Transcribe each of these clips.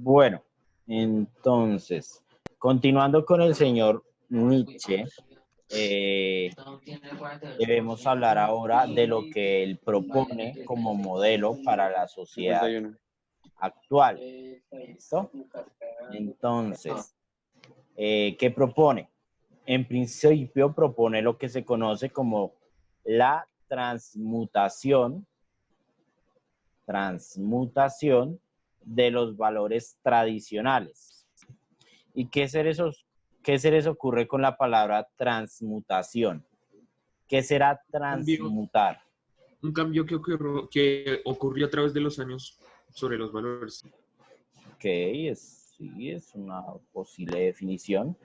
Bueno, entonces, continuando con el señor Nietzsche, debemos hablar ahora de lo que él propone como modelo para la sociedad 51. actual. ¿Listo? Entonces, ¿qué propone? En principio propone lo que se conoce como la transmutación de los valores tradicionales. ¿Y qué se les ocurre con la palabra transmutación? ¿Qué será transmutar? Un cambio que ocurrió a través de los años sobre los valores. Ok, sí, es una posible definición.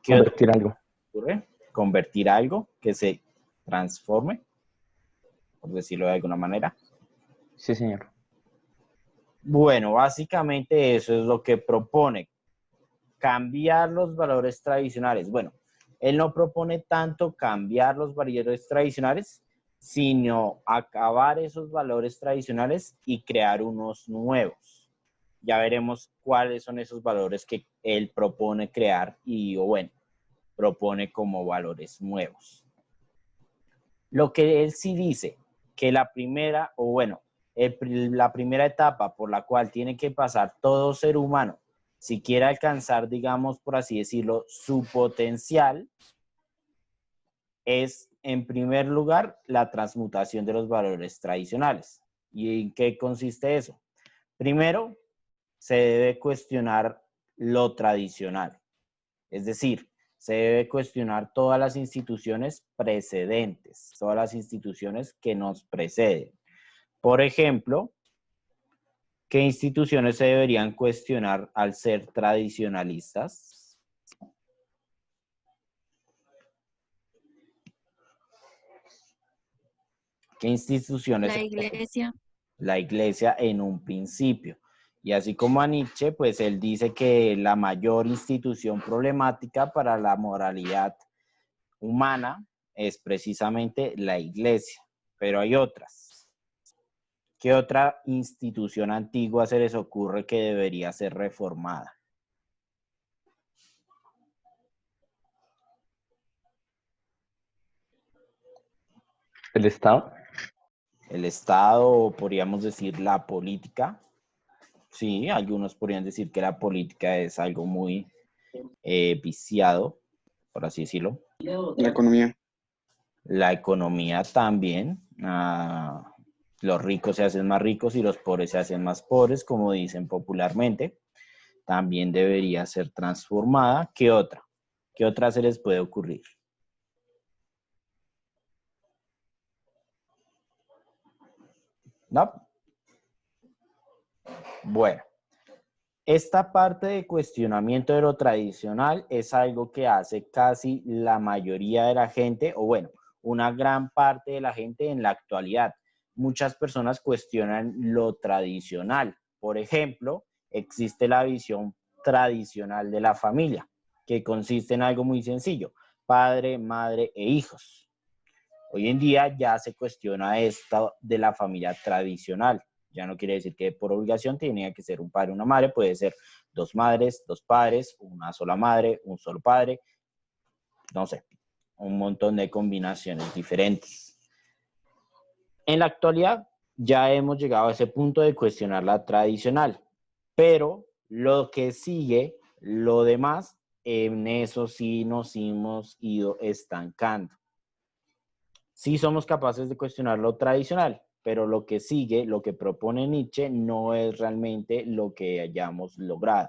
¿Qué Convertir algo. ocurre? Convertir algo que se transforme, por decirlo de alguna manera. Sí, señor. Bueno, básicamente eso es lo que propone. Cambiar los valores tradicionales. Bueno, él no propone tanto cambiar los valores tradicionales, sino acabar esos valores tradicionales y crear unos nuevos. Ya veremos cuáles son esos valores que él propone crear o bueno, propone como valores nuevos. Lo que él sí dice, que la primera etapa por la cual tiene que pasar todo ser humano si quiere alcanzar, digamos, por así decirlo, su potencial, es, en primer lugar, la transmutación de los valores tradicionales. ¿Y en qué consiste eso? Primero, se debe cuestionar lo tradicional. Es decir, se debe cuestionar todas las instituciones precedentes, todas las instituciones que nos preceden. Por ejemplo, ¿qué instituciones se deberían cuestionar al ser tradicionalistas? ¿Qué instituciones? La iglesia. La iglesia en un principio. Y así como a Nietzsche, pues él dice que la mayor institución problemática para la moralidad humana es precisamente la iglesia, pero hay otras. ¿Qué otra institución antigua se les ocurre que debería ser reformada? ¿El Estado? El Estado, o podríamos decir la política. Sí, algunos podrían decir que la política es algo muy viciado, por así decirlo. La economía. La economía también. Los ricos se hacen más ricos y los pobres se hacen más pobres, como dicen popularmente. También debería ser transformada. ¿Qué otra? ¿Qué otra se les puede ocurrir? ¿No? Bueno, esta parte de cuestionamiento de lo tradicional es algo que hace casi la mayoría de la gente, o bueno, una gran parte de la gente en la actualidad. Muchas personas cuestionan lo tradicional. Por ejemplo, existe la visión tradicional de la familia, que consiste en algo muy sencillo: padre, madre e hijos. Hoy en día ya se cuestiona esto de la familia tradicional. Ya no quiere decir que por obligación tenía que ser un padre o una madre, puede ser dos madres, dos padres, una sola madre, un solo padre, no sé, un montón de combinaciones diferentes. En la actualidad ya hemos llegado a ese punto de cuestionar la tradicional, pero lo que sigue, lo demás, en eso sí nos hemos ido estancando. Sí somos capaces de cuestionar lo tradicional, pero lo que sigue, lo que propone Nietzsche, no es realmente lo que hayamos logrado.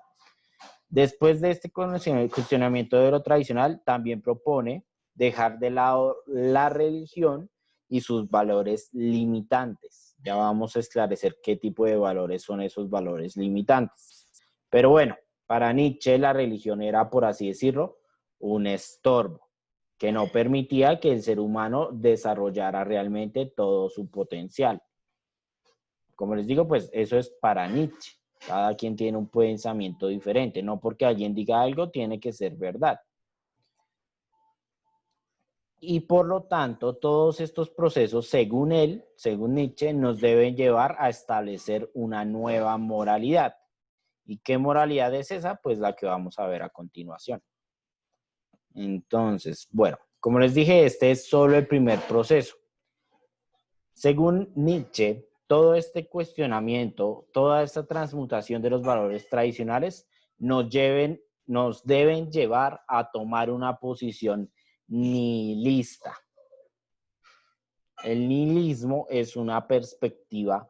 Después de este cuestionamiento de lo tradicional, también propone dejar de lado la religión y sus valores limitantes. Ya vamos a esclarecer qué tipo de valores son esos valores limitantes. Pero bueno, para Nietzsche la religión era, por así decirlo, un estorbo que no permitía que el ser humano desarrollara realmente todo su potencial. Como les digo, pues eso es para Nietzsche. Cada quien tiene un pensamiento diferente. No porque alguien diga algo tiene que ser verdad. Y por lo tanto, todos estos procesos, según él, según Nietzsche, nos deben llevar a establecer una nueva moralidad. ¿Y qué moralidad es esa? Pues la que vamos a ver a continuación. Entonces, bueno, como les dije, este es solo el primer proceso. Según Nietzsche, todo este cuestionamiento, toda esta transmutación de los valores tradicionales nos deben llevar a tomar una posición nihilista. El nihilismo es una perspectiva,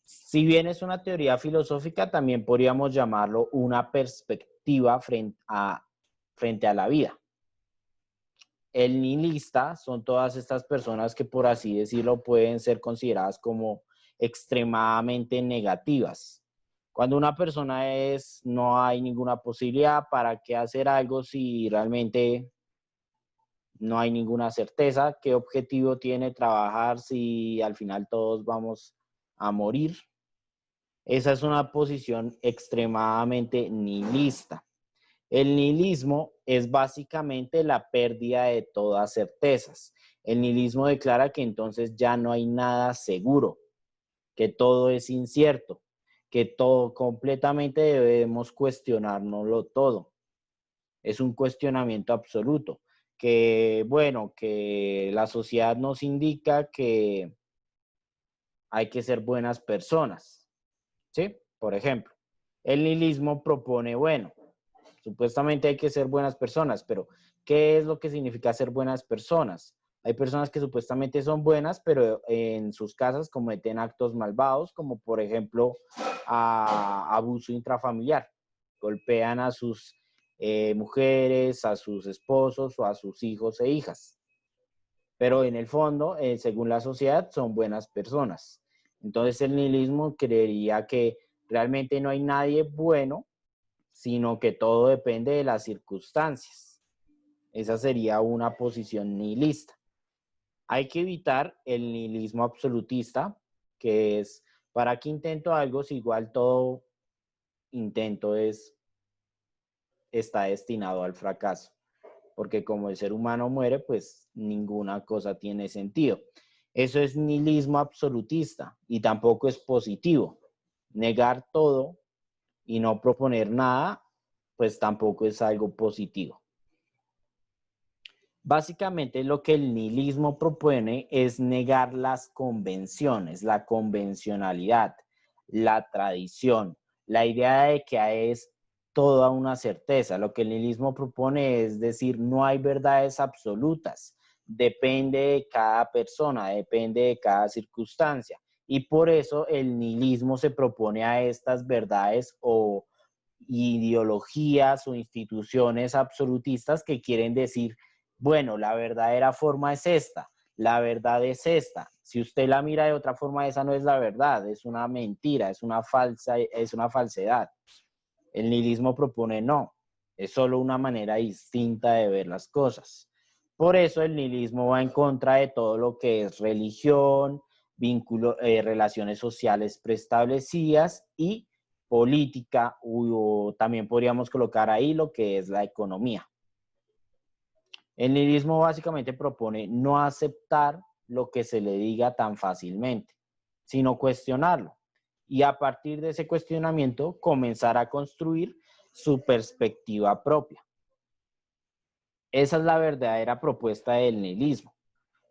si bien es una teoría filosófica, también podríamos llamarlo una perspectiva frente a la vida. El nihilista son todas estas personas que, por así decirlo, pueden ser consideradas como extremadamente negativas. Cuando una persona no hay ninguna posibilidad, ¿para qué hacer algo si realmente no hay ninguna certeza? ¿Qué objetivo tiene trabajar si al final todos vamos a morir? Esa es una posición extremadamente nihilista. El nihilismo es básicamente la pérdida de todas certezas. El nihilismo declara que entonces ya no hay nada seguro, que todo es incierto, que todo completamente debemos cuestionárnoslo todo. Es un cuestionamiento absoluto, que bueno, que la sociedad nos indica que hay que ser buenas personas, ¿sí? Por ejemplo, el nihilismo propone, bueno, supuestamente hay que ser buenas personas, pero ¿qué es lo que significa ser buenas personas? Hay personas que supuestamente son buenas, pero en sus casas cometen actos malvados, como por ejemplo abuso intrafamiliar. Golpean a sus mujeres, a sus esposos o a sus hijos e hijas. Pero en el fondo, según la sociedad, son buenas personas. Entonces el nihilismo creería que realmente no hay nadie bueno, sino que todo depende de las circunstancias. Esa sería una posición nihilista. Hay que evitar el nihilismo absolutista, que es, ¿para qué intento algo si igual todo intento está destinado al fracaso? Porque como el ser humano muere, pues ninguna cosa tiene sentido. Eso es nihilismo absolutista y tampoco es positivo. Negar todo y no proponer nada, pues tampoco es algo positivo. Básicamente lo que el nihilismo propone es negar las convenciones, la convencionalidad, la tradición, la idea de que es toda una certeza. Lo que el nihilismo propone es decir, no hay verdades absolutas, depende de cada persona, depende de cada circunstancia. Y por eso el nihilismo se propone a estas verdades o ideologías o instituciones absolutistas que quieren decir, bueno, la verdadera forma es esta, la verdad es esta. Si usted la mira de otra forma, esa no es la verdad, es una mentira, es una falsedad. El nihilismo propone no, es solo una manera distinta de ver las cosas. Por eso el nihilismo va en contra de todo lo que es religión, relaciones sociales preestablecidas y política, o también podríamos colocar ahí lo que es la economía. El nihilismo básicamente propone no aceptar lo que se le diga tan fácilmente, sino cuestionarlo. Y a partir de ese cuestionamiento, comenzar a construir su perspectiva propia. Esa es la verdadera propuesta del nihilismo.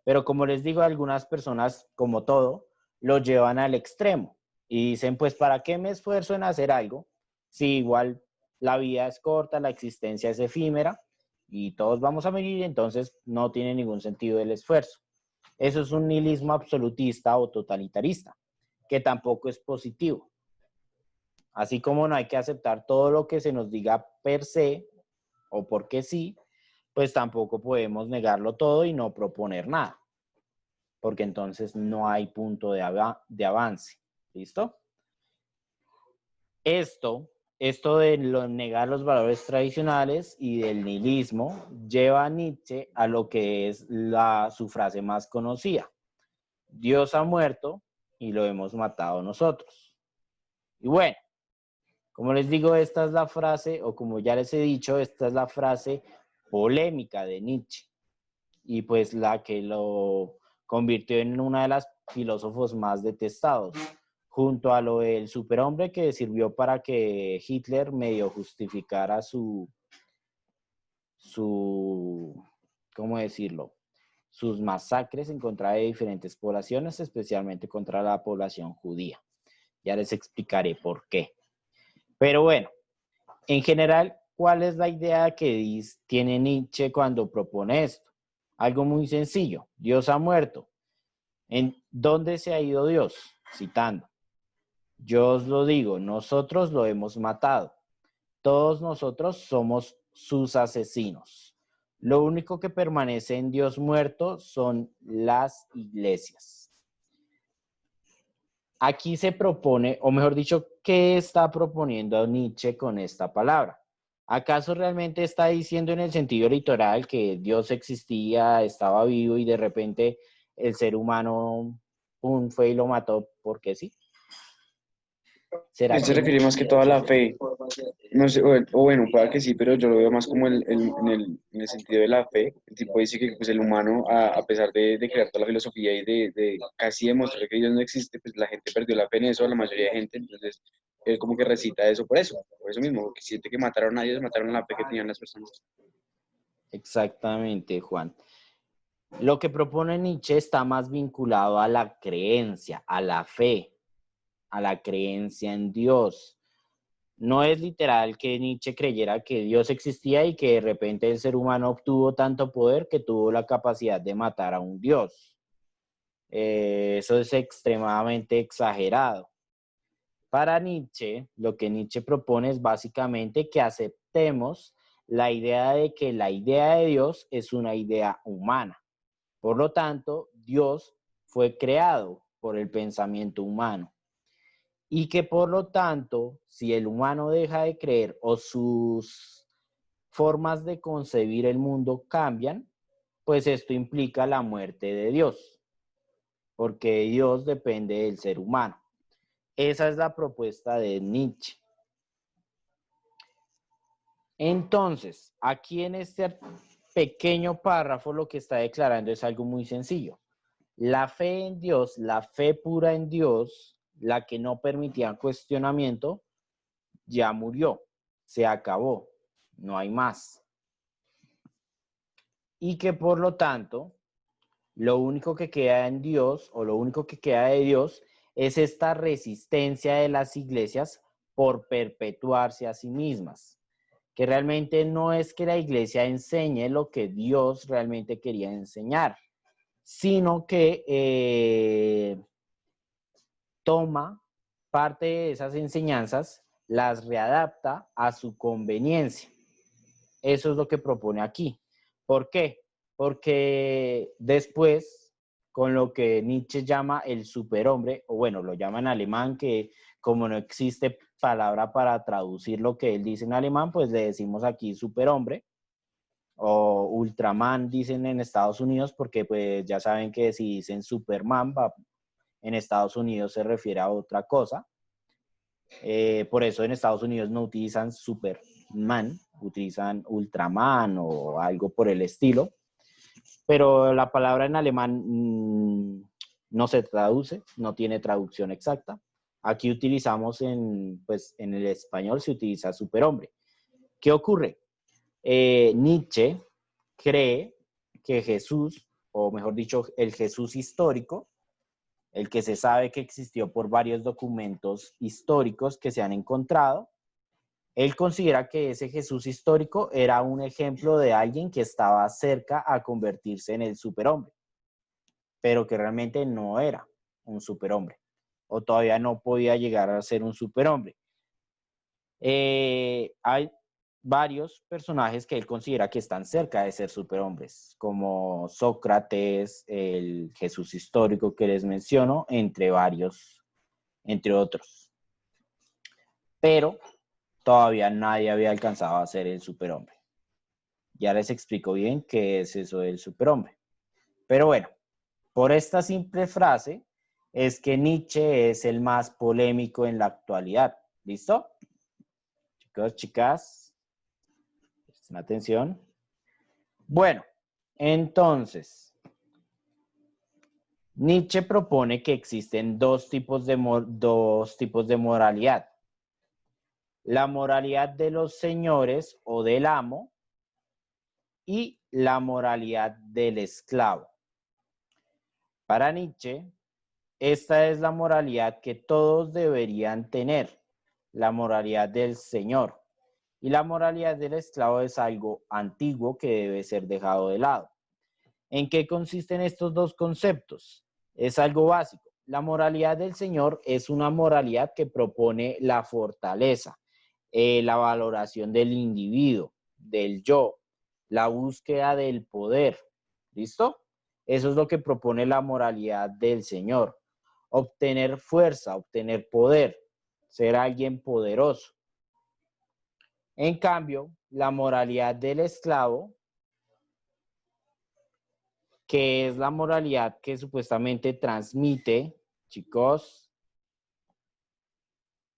Pero como les digo, algunas personas, como todo, lo llevan al extremo y dicen, pues, ¿para qué me esfuerzo en hacer algo si igual la vida es corta, la existencia es efímera y todos vamos a morir, entonces no tiene ningún sentido el esfuerzo? Eso es un nihilismo absolutista o totalitarista, que tampoco es positivo. Así como no hay que aceptar todo lo que se nos diga per se o porque sí, pues tampoco podemos negarlo todo y no proponer nada, porque entonces no hay punto de avance. ¿Listo? Esto de negar los valores tradicionales y del nihilismo lleva a Nietzsche a lo que es su frase más conocida. Dios ha muerto y lo hemos matado nosotros. Y bueno, como les digo, esta es la frase, o como ya les he dicho, esta es la frase polémica de Nietzsche. Y pues la que lo convirtió en una de las filósofos más detestados, junto a lo del superhombre que sirvió para que Hitler medio justificara ¿cómo decirlo? Sus masacres en contra de diferentes poblaciones, especialmente contra la población judía. Ya les explicaré por qué. Pero bueno, en general, ¿cuál es la idea que tiene Nietzsche cuando propone esto? Algo muy sencillo. Dios ha muerto. ¿En dónde se ha ido Dios? Citando. Yo os lo digo, nosotros lo hemos matado. Todos nosotros somos sus asesinos. Lo único que permanece en Dios muerto son las iglesias. Aquí se propone, o mejor dicho, ¿qué está proponiendo Nietzsche con esta palabra? ¿Acaso realmente está diciendo en el sentido literal que Dios existía, estaba vivo y de repente el ser humano pum, fue y lo mató porque sí? ¿Será Él se que no? refiere más que todo a la fe. No sé, o bueno, puede que sí, pero yo lo veo más como en el sentido de la fe. El tipo dice que pues, el humano, a pesar de crear toda la filosofía y de casi demostrar que Dios no existe, pues la gente perdió la fe en eso, la mayoría de gente. Entonces, él como que recita eso por eso mismo, porque siente que mataron a Dios, mataron la fe que tenían las personas. Exactamente, Juan. Lo que propone Nietzsche está más vinculado a la creencia, a la fe, a la creencia en Dios. No es literal que Nietzsche creyera que Dios existía y que de repente el ser humano obtuvo tanto poder que tuvo la capacidad de matar a un Dios. Eso es extremadamente exagerado. Para Nietzsche, lo que Nietzsche propone es básicamente que aceptemos la idea de que la idea de Dios es una idea humana. Por lo tanto, Dios fue creado por el pensamiento humano. Y que por lo tanto, si el humano deja de creer o sus formas de concebir el mundo cambian, pues esto implica la muerte de Dios, porque Dios depende del ser humano. Esa es la propuesta de Nietzsche. Entonces, aquí en este pequeño párrafo lo que está declarando es algo muy sencillo. La fe en Dios, la fe pura en Dios, la que no permitía cuestionamiento, ya murió, se acabó, no hay más. Y que por lo tanto, lo único que queda en Dios o lo único que queda de Dios es esta resistencia de las iglesias por perpetuarse a sí mismas. Que realmente no es que la iglesia enseñe lo que Dios realmente quería enseñar, sino que toma parte de esas enseñanzas, las readapta a su conveniencia. Eso es lo que propone aquí. ¿Por qué? Porque después, con lo que Nietzsche llama el superhombre, o bueno, lo llama en alemán, que como no existe palabra para traducir lo que él dice en alemán, pues le decimos aquí superhombre, o Ultraman dicen en Estados Unidos, porque pues ya saben que si dicen Superman, en Estados Unidos se refiere a otra cosa. Por eso en Estados Unidos no utilizan Superman, utilizan Ultraman o algo por el estilo. Pero la palabra en alemán no se traduce, no tiene traducción exacta. Aquí utilizamos pues en el español se utiliza superhombre. ¿Qué ocurre? Nietzsche cree que Jesús, o mejor dicho, el Jesús histórico, el que se sabe que existió por varios documentos históricos que se han encontrado, él considera que ese Jesús histórico era un ejemplo de alguien que estaba cerca a convertirse en el superhombre, pero que realmente no era un superhombre, o todavía no podía llegar a ser un superhombre. Hay varios personajes que él considera que están cerca de ser superhombres, como Sócrates, el Jesús histórico que les menciono, entre otros. Pero todavía nadie había alcanzado a ser el superhombre. Ya les explico bien qué es eso del superhombre. Pero bueno, por esta simple frase es que Nietzsche es el más polémico en la actualidad. ¿Listo? Chicos, chicas, presten atención. Bueno, entonces, Nietzsche propone que existen dos tipos de moralidad. La moralidad de los señores o del amo y la moralidad del esclavo. Para Nietzsche, esta es la moralidad que todos deberían tener, la moralidad del señor. Y la moralidad del esclavo es algo antiguo que debe ser dejado de lado. ¿En qué consisten estos dos conceptos? Es algo básico. La moralidad del señor es una moralidad que propone la fortaleza, la valoración del individuo, del yo, la búsqueda del poder. ¿Listo? Eso es lo que propone la moralidad del señor. Obtener fuerza, obtener poder, ser alguien poderoso. En cambio, la moralidad del esclavo, que es la moralidad que supuestamente transmite, chicos,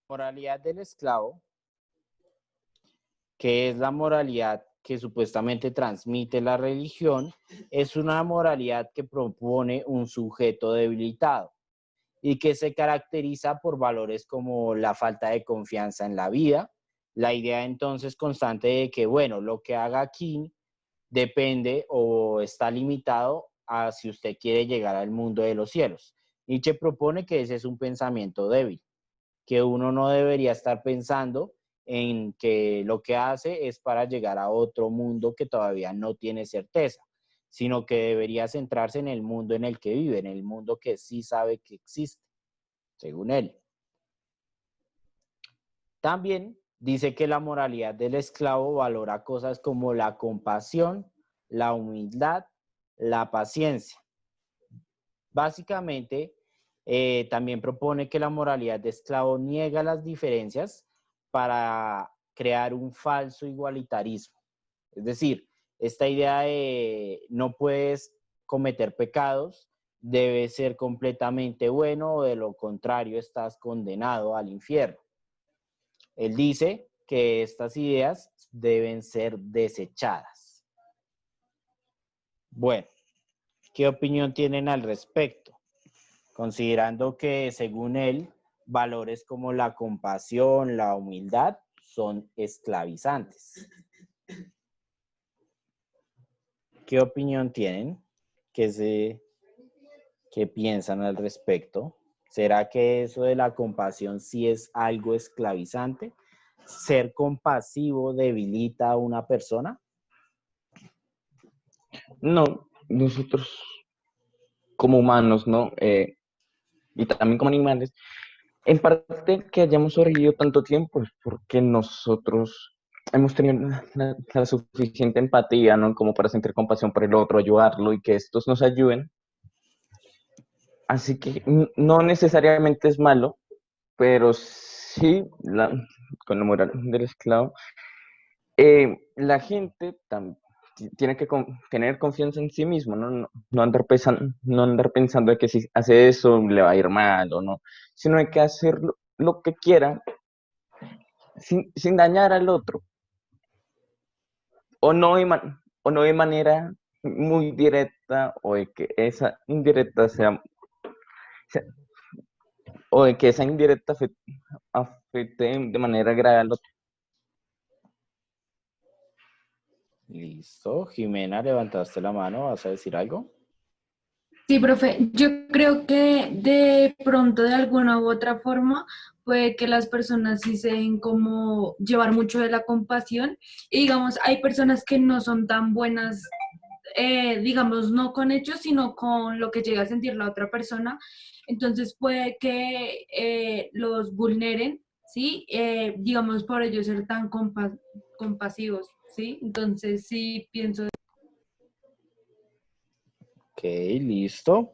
moralidad del esclavo, que es la moralidad que supuestamente transmite la religión, es una moralidad que propone un sujeto debilitado y que se caracteriza por valores como la falta de confianza en la vida, la idea entonces constante de que, bueno, lo que haga aquí depende o está limitado a si usted quiere llegar al mundo de los cielos. Nietzsche propone que ese es un pensamiento débil, que uno no debería estar pensando en que lo que hace es para llegar a otro mundo que todavía no tiene certeza, sino que debería centrarse en el mundo en el que vive, en el mundo que sí sabe que existe, según él. También dice que la moralidad del esclavo valora cosas como la compasión, la humildad, la paciencia. Básicamente, también propone que la moralidad de esclavo niega las diferencias para crear un falso igualitarismo. Es decir, esta idea de no puedes cometer pecados, debes ser completamente bueno o de lo contrario estás condenado al infierno. Él dice que estas ideas deben ser desechadas. Bueno, ¿qué opinión tienen al respecto? Considerando que, según él, valores como la compasión, la humildad son esclavizantes. ¿Qué opinión tienen? ¿Qué piensan al respecto? ¿Será que eso de la compasión sí es algo esclavizante? ¿Ser compasivo debilita a una persona? No, nosotros como humanos, ¿no? Y también como animales, en parte que hayamos sobrevivido tanto tiempo es porque nosotros hemos tenido la suficiente empatía, ¿no? Como para sentir compasión por el otro, ayudarlo y que estos nos ayuden. Así que no necesariamente es malo, pero sí, con la moral del esclavo, la gente tiene que tener confianza en sí mismo, ¿no? No andar pensando de que si hace eso le va a ir mal o no, sino hay que hacer lo que quiera sin dañar al otro, o no de manera muy directa, o de que esa indirecta sea- o de que esa indirecta afecte de manera grave al otro. Listo. Jimena, levantaste la mano, ¿vas a decir algo? Sí, profe, yo creo que de pronto, de alguna u otra forma, puede que las personas sí se dejen como llevar mucho de la compasión. Y digamos, hay personas que no son tan buenas, digamos, no con hechos, sino con lo que llega a sentir la otra persona. Entonces puede que los vulneren, ¿sí? Digamos, por ellos ser tan compasivos, ¿sí? Entonces sí pienso. Ok, listo.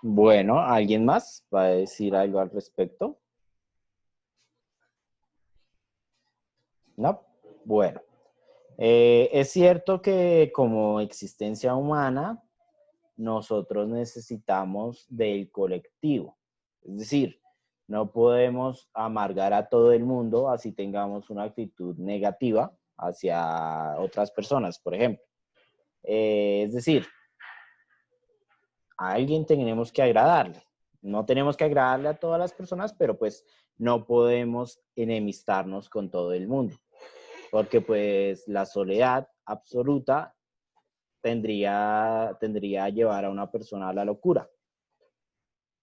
Bueno, ¿alguien más va a decir algo al respecto? No. Bueno, es cierto que como existencia humana, nosotros necesitamos del colectivo. Es decir, no podemos amargar a todo el mundo así tengamos una actitud negativa hacia otras personas, por ejemplo. Es decir, a alguien tenemos que agradarle. No tenemos que agradarle a todas las personas, pero pues no podemos enemistarnos con todo el mundo, porque pues la soledad absoluta tendría a llevar a una persona a la locura.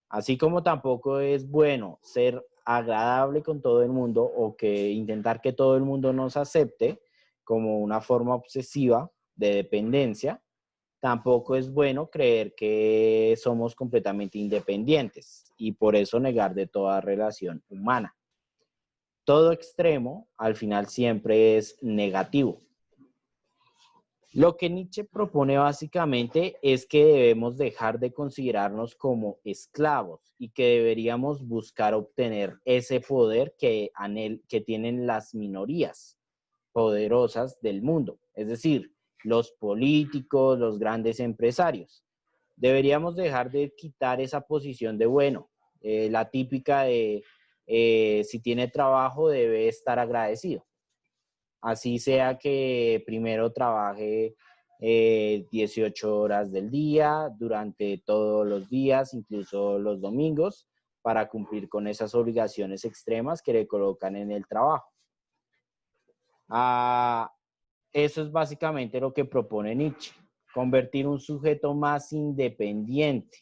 Así como tampoco es bueno ser agradable con todo el mundo o que intentar que todo el mundo nos acepte como una forma obsesiva de dependencia, tampoco es bueno creer que somos completamente independientes y por eso negar de toda relación humana. Todo extremo al final siempre es negativo. Lo que Nietzsche propone básicamente es que debemos dejar de considerarnos como esclavos y que deberíamos buscar obtener ese poder que tienen las minorías poderosas del mundo, es decir, los políticos, los grandes empresarios. Deberíamos dejar de quitar esa posición de bueno, la típica de si tiene trabajo debe estar agradecido. Así sea que primero trabaje 18 horas del día, durante todos los días, incluso los domingos, para cumplir con esas obligaciones extremas que le colocan en el trabajo. Eso es básicamente lo que propone Nietzsche, convertir un sujeto más independiente.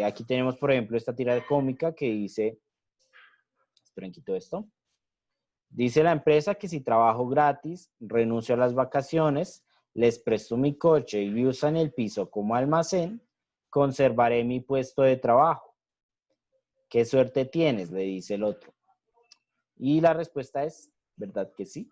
Aquí tenemos, por ejemplo, esta tirada cómica que dice, esperen, quito esto. Dice la empresa que si trabajo gratis, renuncio a las vacaciones, les presto mi coche y usan el piso como almacén, conservaré mi puesto de trabajo. ¿Qué suerte tienes?, le dice el otro. Y la respuesta es, ¿verdad que sí?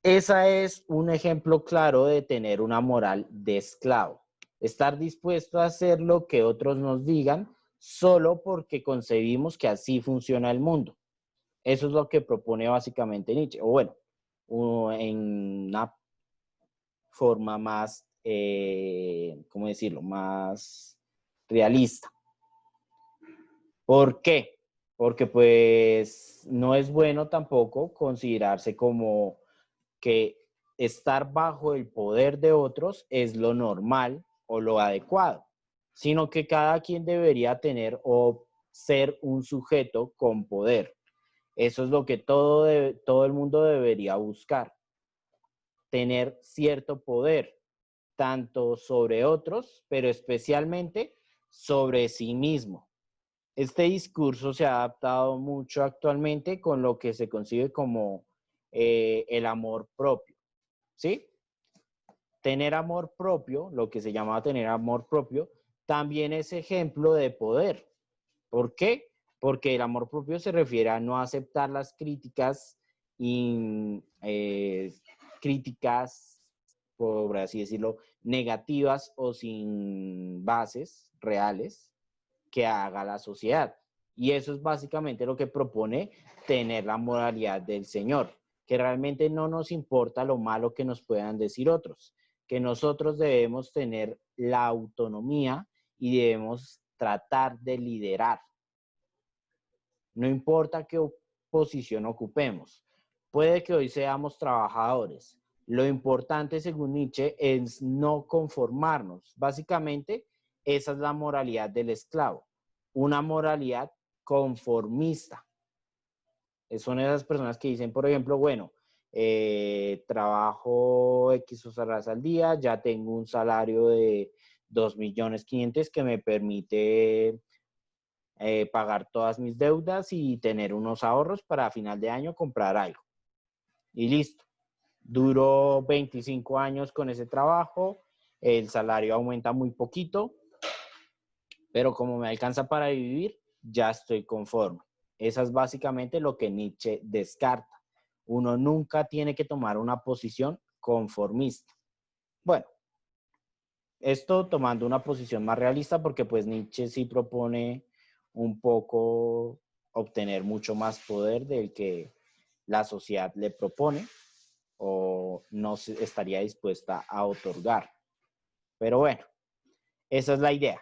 Esa es un ejemplo claro de tener una moral de esclavo. Estar dispuesto a hacer lo que otros nos digan solo porque concebimos que así funciona el mundo. Eso es lo que propone básicamente Nietzsche. O bueno, en una forma más, ¿cómo decirlo?, más realista. ¿Por qué? Porque pues no es bueno tampoco considerarse como que estar bajo el poder de otros es lo normal o lo adecuado, sino que cada quien debería tener o ser un sujeto con poder. Eso es lo que todo el mundo debería buscar, tener cierto poder, tanto sobre otros, pero especialmente sobre sí mismo. Este discurso se ha adaptado mucho actualmente con lo que se concibe como el amor propio, ¿sí? Tener amor propio, lo que se llama tener amor propio, también es ejemplo de poder. ¿Por qué? Porque el amor propio se refiere a no aceptar las críticas, por así decirlo, negativas o sin bases reales que haga la sociedad. Y eso es básicamente lo que propone tener la moralidad del Señor, que realmente no nos importa lo malo que nos puedan decir otros, que nosotros debemos tener la autonomía y debemos tratar de liderar. No importa qué posición ocupemos. Puede que hoy seamos trabajadores. Lo importante, según Nietzsche, es no conformarnos. Básicamente, esa es la moralidad del esclavo. Una moralidad conformista. Son esas personas que dicen, por ejemplo, bueno, trabajo X horas al día, ya tengo un salario de 2.500.000 que me permite pagar todas mis deudas y tener unos ahorros para a final de año comprar algo. Y listo. Duró 25 años con ese trabajo, el salario aumenta muy poquito, pero como me alcanza para vivir, ya estoy conforme. Eso es básicamente lo que Nietzsche descarta. Uno nunca tiene que tomar una posición conformista. Bueno, esto tomando una posición más realista porque pues Nietzsche sí propone un poco obtener mucho más poder del que la sociedad le propone o no estaría dispuesta a otorgar. Pero bueno, esa es la idea.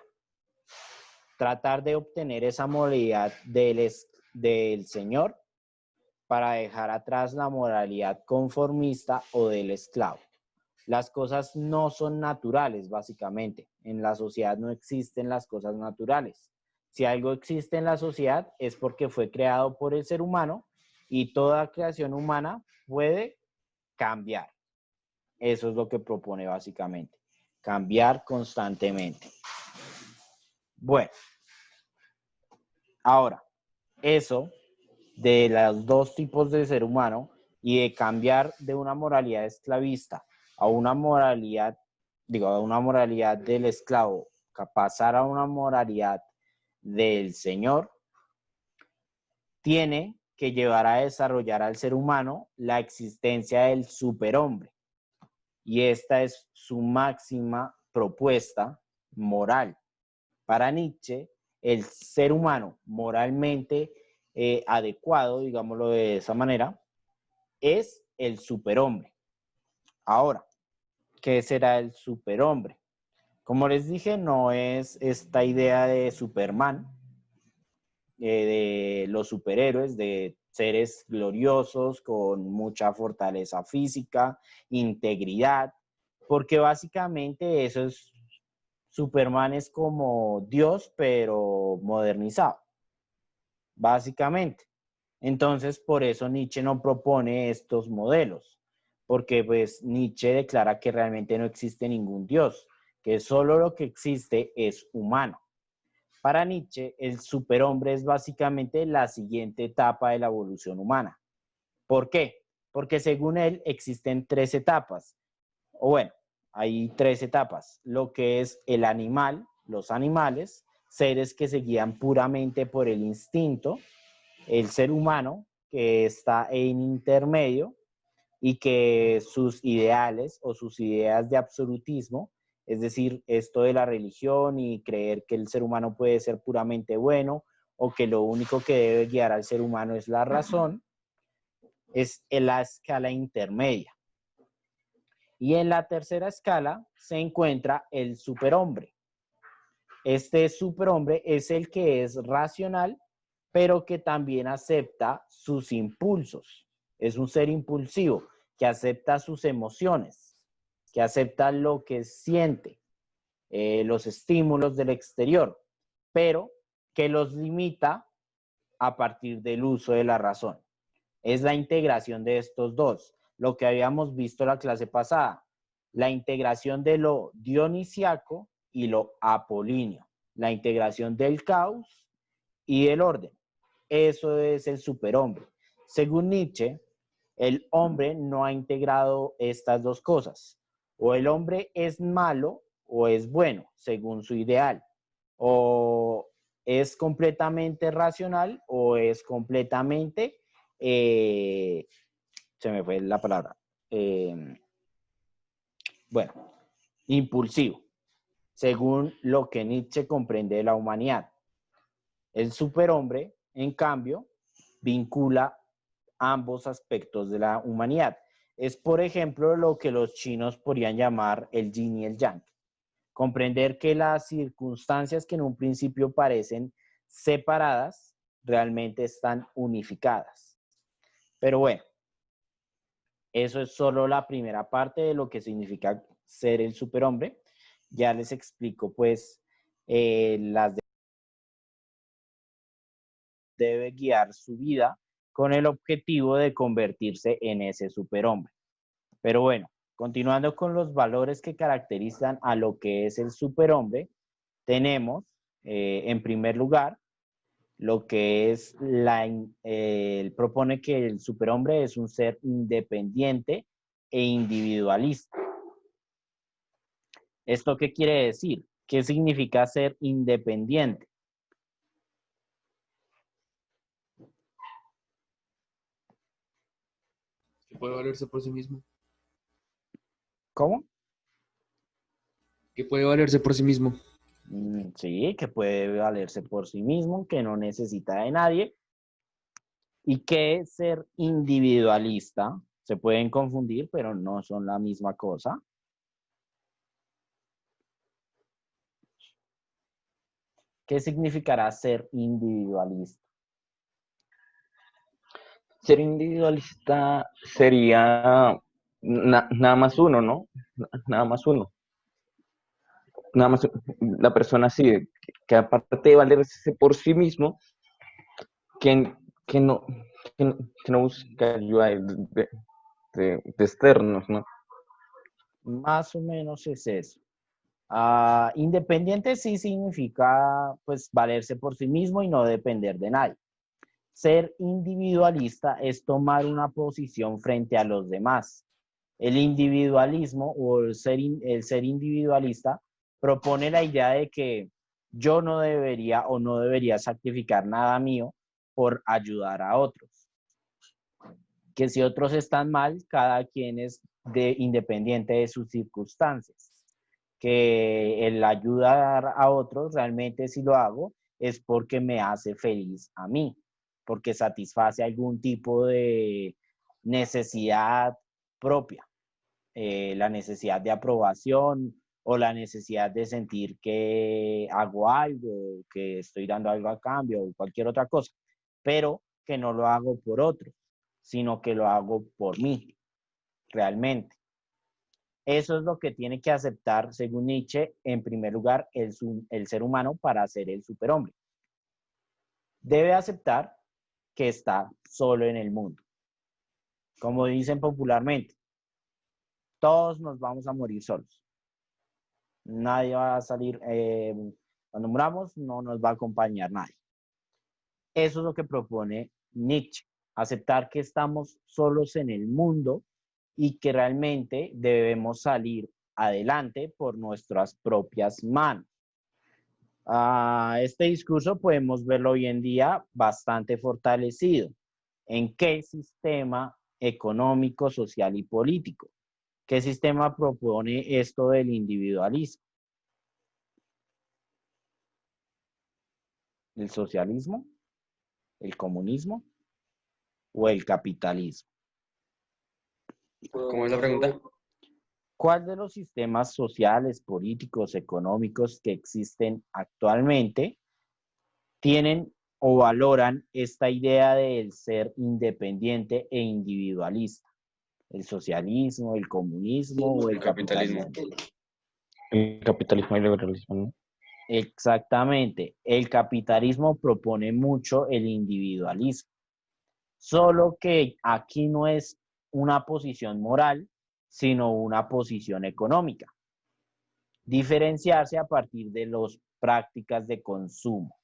Tratar de obtener esa moralidad del Señor para dejar atrás la moralidad conformista o del esclavo. Las cosas no son naturales, básicamente. En la sociedad no existen las cosas naturales. Si algo existe en la sociedad es porque fue creado por el ser humano y toda creación humana puede cambiar. Eso es lo que propone básicamente. Cambiar constantemente. Bueno, ahora, eso de los dos tipos de ser humano y de cambiar de una moralidad esclavista a una moralidad, a una moralidad del esclavo, a pasar a una moralidad del Señor, tiene que llevar a desarrollar al ser humano la existencia del superhombre. Y esta es su máxima propuesta moral. Para Nietzsche, el ser humano moralmente adecuado, digámoslo de esa manera, es el superhombre. Ahora, ¿qué será el superhombre? Como les dije, no es esta idea de Superman, de los superhéroes, de seres gloriosos con mucha fortaleza física, integridad, porque básicamente eso es, Superman es como Dios, pero modernizado, básicamente. Entonces, por eso Nietzsche no propone estos modelos, porque pues Nietzsche declara que realmente no existe ningún Dios, que solo lo que existe es humano. Para Nietzsche, el superhombre es básicamente la siguiente etapa de la evolución humana. ¿Por qué? Porque según él existen tres etapas, o bueno, hay tres etapas, lo que es el animal, los animales, seres que se guían puramente por el instinto, el ser humano, que está en intermedio y que sus ideales o sus ideas de absolutismo, es decir, esto de la religión y creer que el ser humano puede ser puramente bueno o que lo único que debe guiar al ser humano es la razón, es en la escala intermedia. Y en la tercera escala se encuentra el superhombre. Este superhombre es el que es racional, pero que también acepta sus impulsos. Es un ser impulsivo que acepta sus emociones, que acepta lo que siente, los estímulos del exterior, pero que los limita a partir del uso de la razón. Es la integración de estos dos, lo que habíamos visto la clase pasada, la integración de lo dionisiaco y lo apolíneo, la integración del caos y del orden. Eso es el superhombre. Según Nietzsche, el hombre no ha integrado estas dos cosas. O el hombre es malo o es bueno, según su ideal. O es completamente racional o es completamente, se me fue la palabra, bueno, impulsivo, según lo que Nietzsche comprende de la humanidad. El superhombre, en cambio, vincula ambos aspectos de la humanidad. Es, por ejemplo, lo que los chinos podrían llamar el yin y el yang. Comprender que las circunstancias que en un principio parecen separadas, realmente están unificadas. Pero bueno, eso es solo la primera parte de lo que significa ser el superhombre. Ya les explico, pues, las debe guiar su vida con el objetivo de convertirse en ese superhombre. Pero bueno, continuando con los valores que caracterizan a lo que es el superhombre, tenemos en primer lugar lo que es él propone que el superhombre es un ser independiente e individualista. ¿Esto qué quiere decir? ¿Qué significa ser independiente? Que puede valerse por sí mismo. ¿Cómo? Que puede valerse por sí mismo. Sí, que puede valerse por sí mismo, que no necesita de nadie y que ser individualista. Se pueden confundir, pero no son la misma cosa. ¿Qué significará ser individualista? Ser individualista sería nada más uno, ¿no? Nada más uno. Nada más la persona así, que aparte de valerse por sí mismo, que, que no, que no busca ayuda de externos, ¿no? Más o menos es eso. Independiente sí significa pues valerse por sí mismo y no depender de nadie. Ser individualista es tomar una posición frente a los demás. El individualismo o el ser individualista propone la idea de que yo no debería o no debería sacrificar nada mío por ayudar a otros. Que si otros están mal, cada quien es independiente de sus circunstancias. Que el ayudar a otros, realmente si lo hago, es porque me hace feliz a mí, porque satisface algún tipo de necesidad propia, la necesidad de aprobación o la necesidad de sentir que hago algo, que estoy dando algo a cambio o cualquier otra cosa, pero que no lo hago por otros, sino que lo hago por mí, realmente. Eso es lo que tiene que aceptar, según Nietzsche, en primer lugar, el ser humano para ser el superhombre. Debe aceptar que está solo en el mundo. Como dicen popularmente, todos nos vamos a morir solos. Nadie va a salir, cuando muramos no nos va a acompañar nadie. Eso es lo que propone Nietzsche, aceptar que estamos solos en el mundo y que realmente debemos salir adelante por nuestras propias manos. Este discurso podemos verlo hoy en día bastante fortalecido. ¿En qué sistema económico, social y político? ¿Qué sistema propone esto del individualismo? ¿El socialismo? ¿El comunismo? ¿O el capitalismo? ¿Cómo es la pregunta? ¿Cuál de los sistemas sociales, políticos, económicos que existen actualmente tienen o valoran esta idea del ser independiente e individualista? ¿El socialismo, el comunismo o el capitalismo? El capitalismo y el liberalismo, ¿no? Exactamente. El capitalismo propone mucho el individualismo, solo que aquí no es una posición moral, sino una posición económica. Diferenciarse a partir de las prácticas de consumo.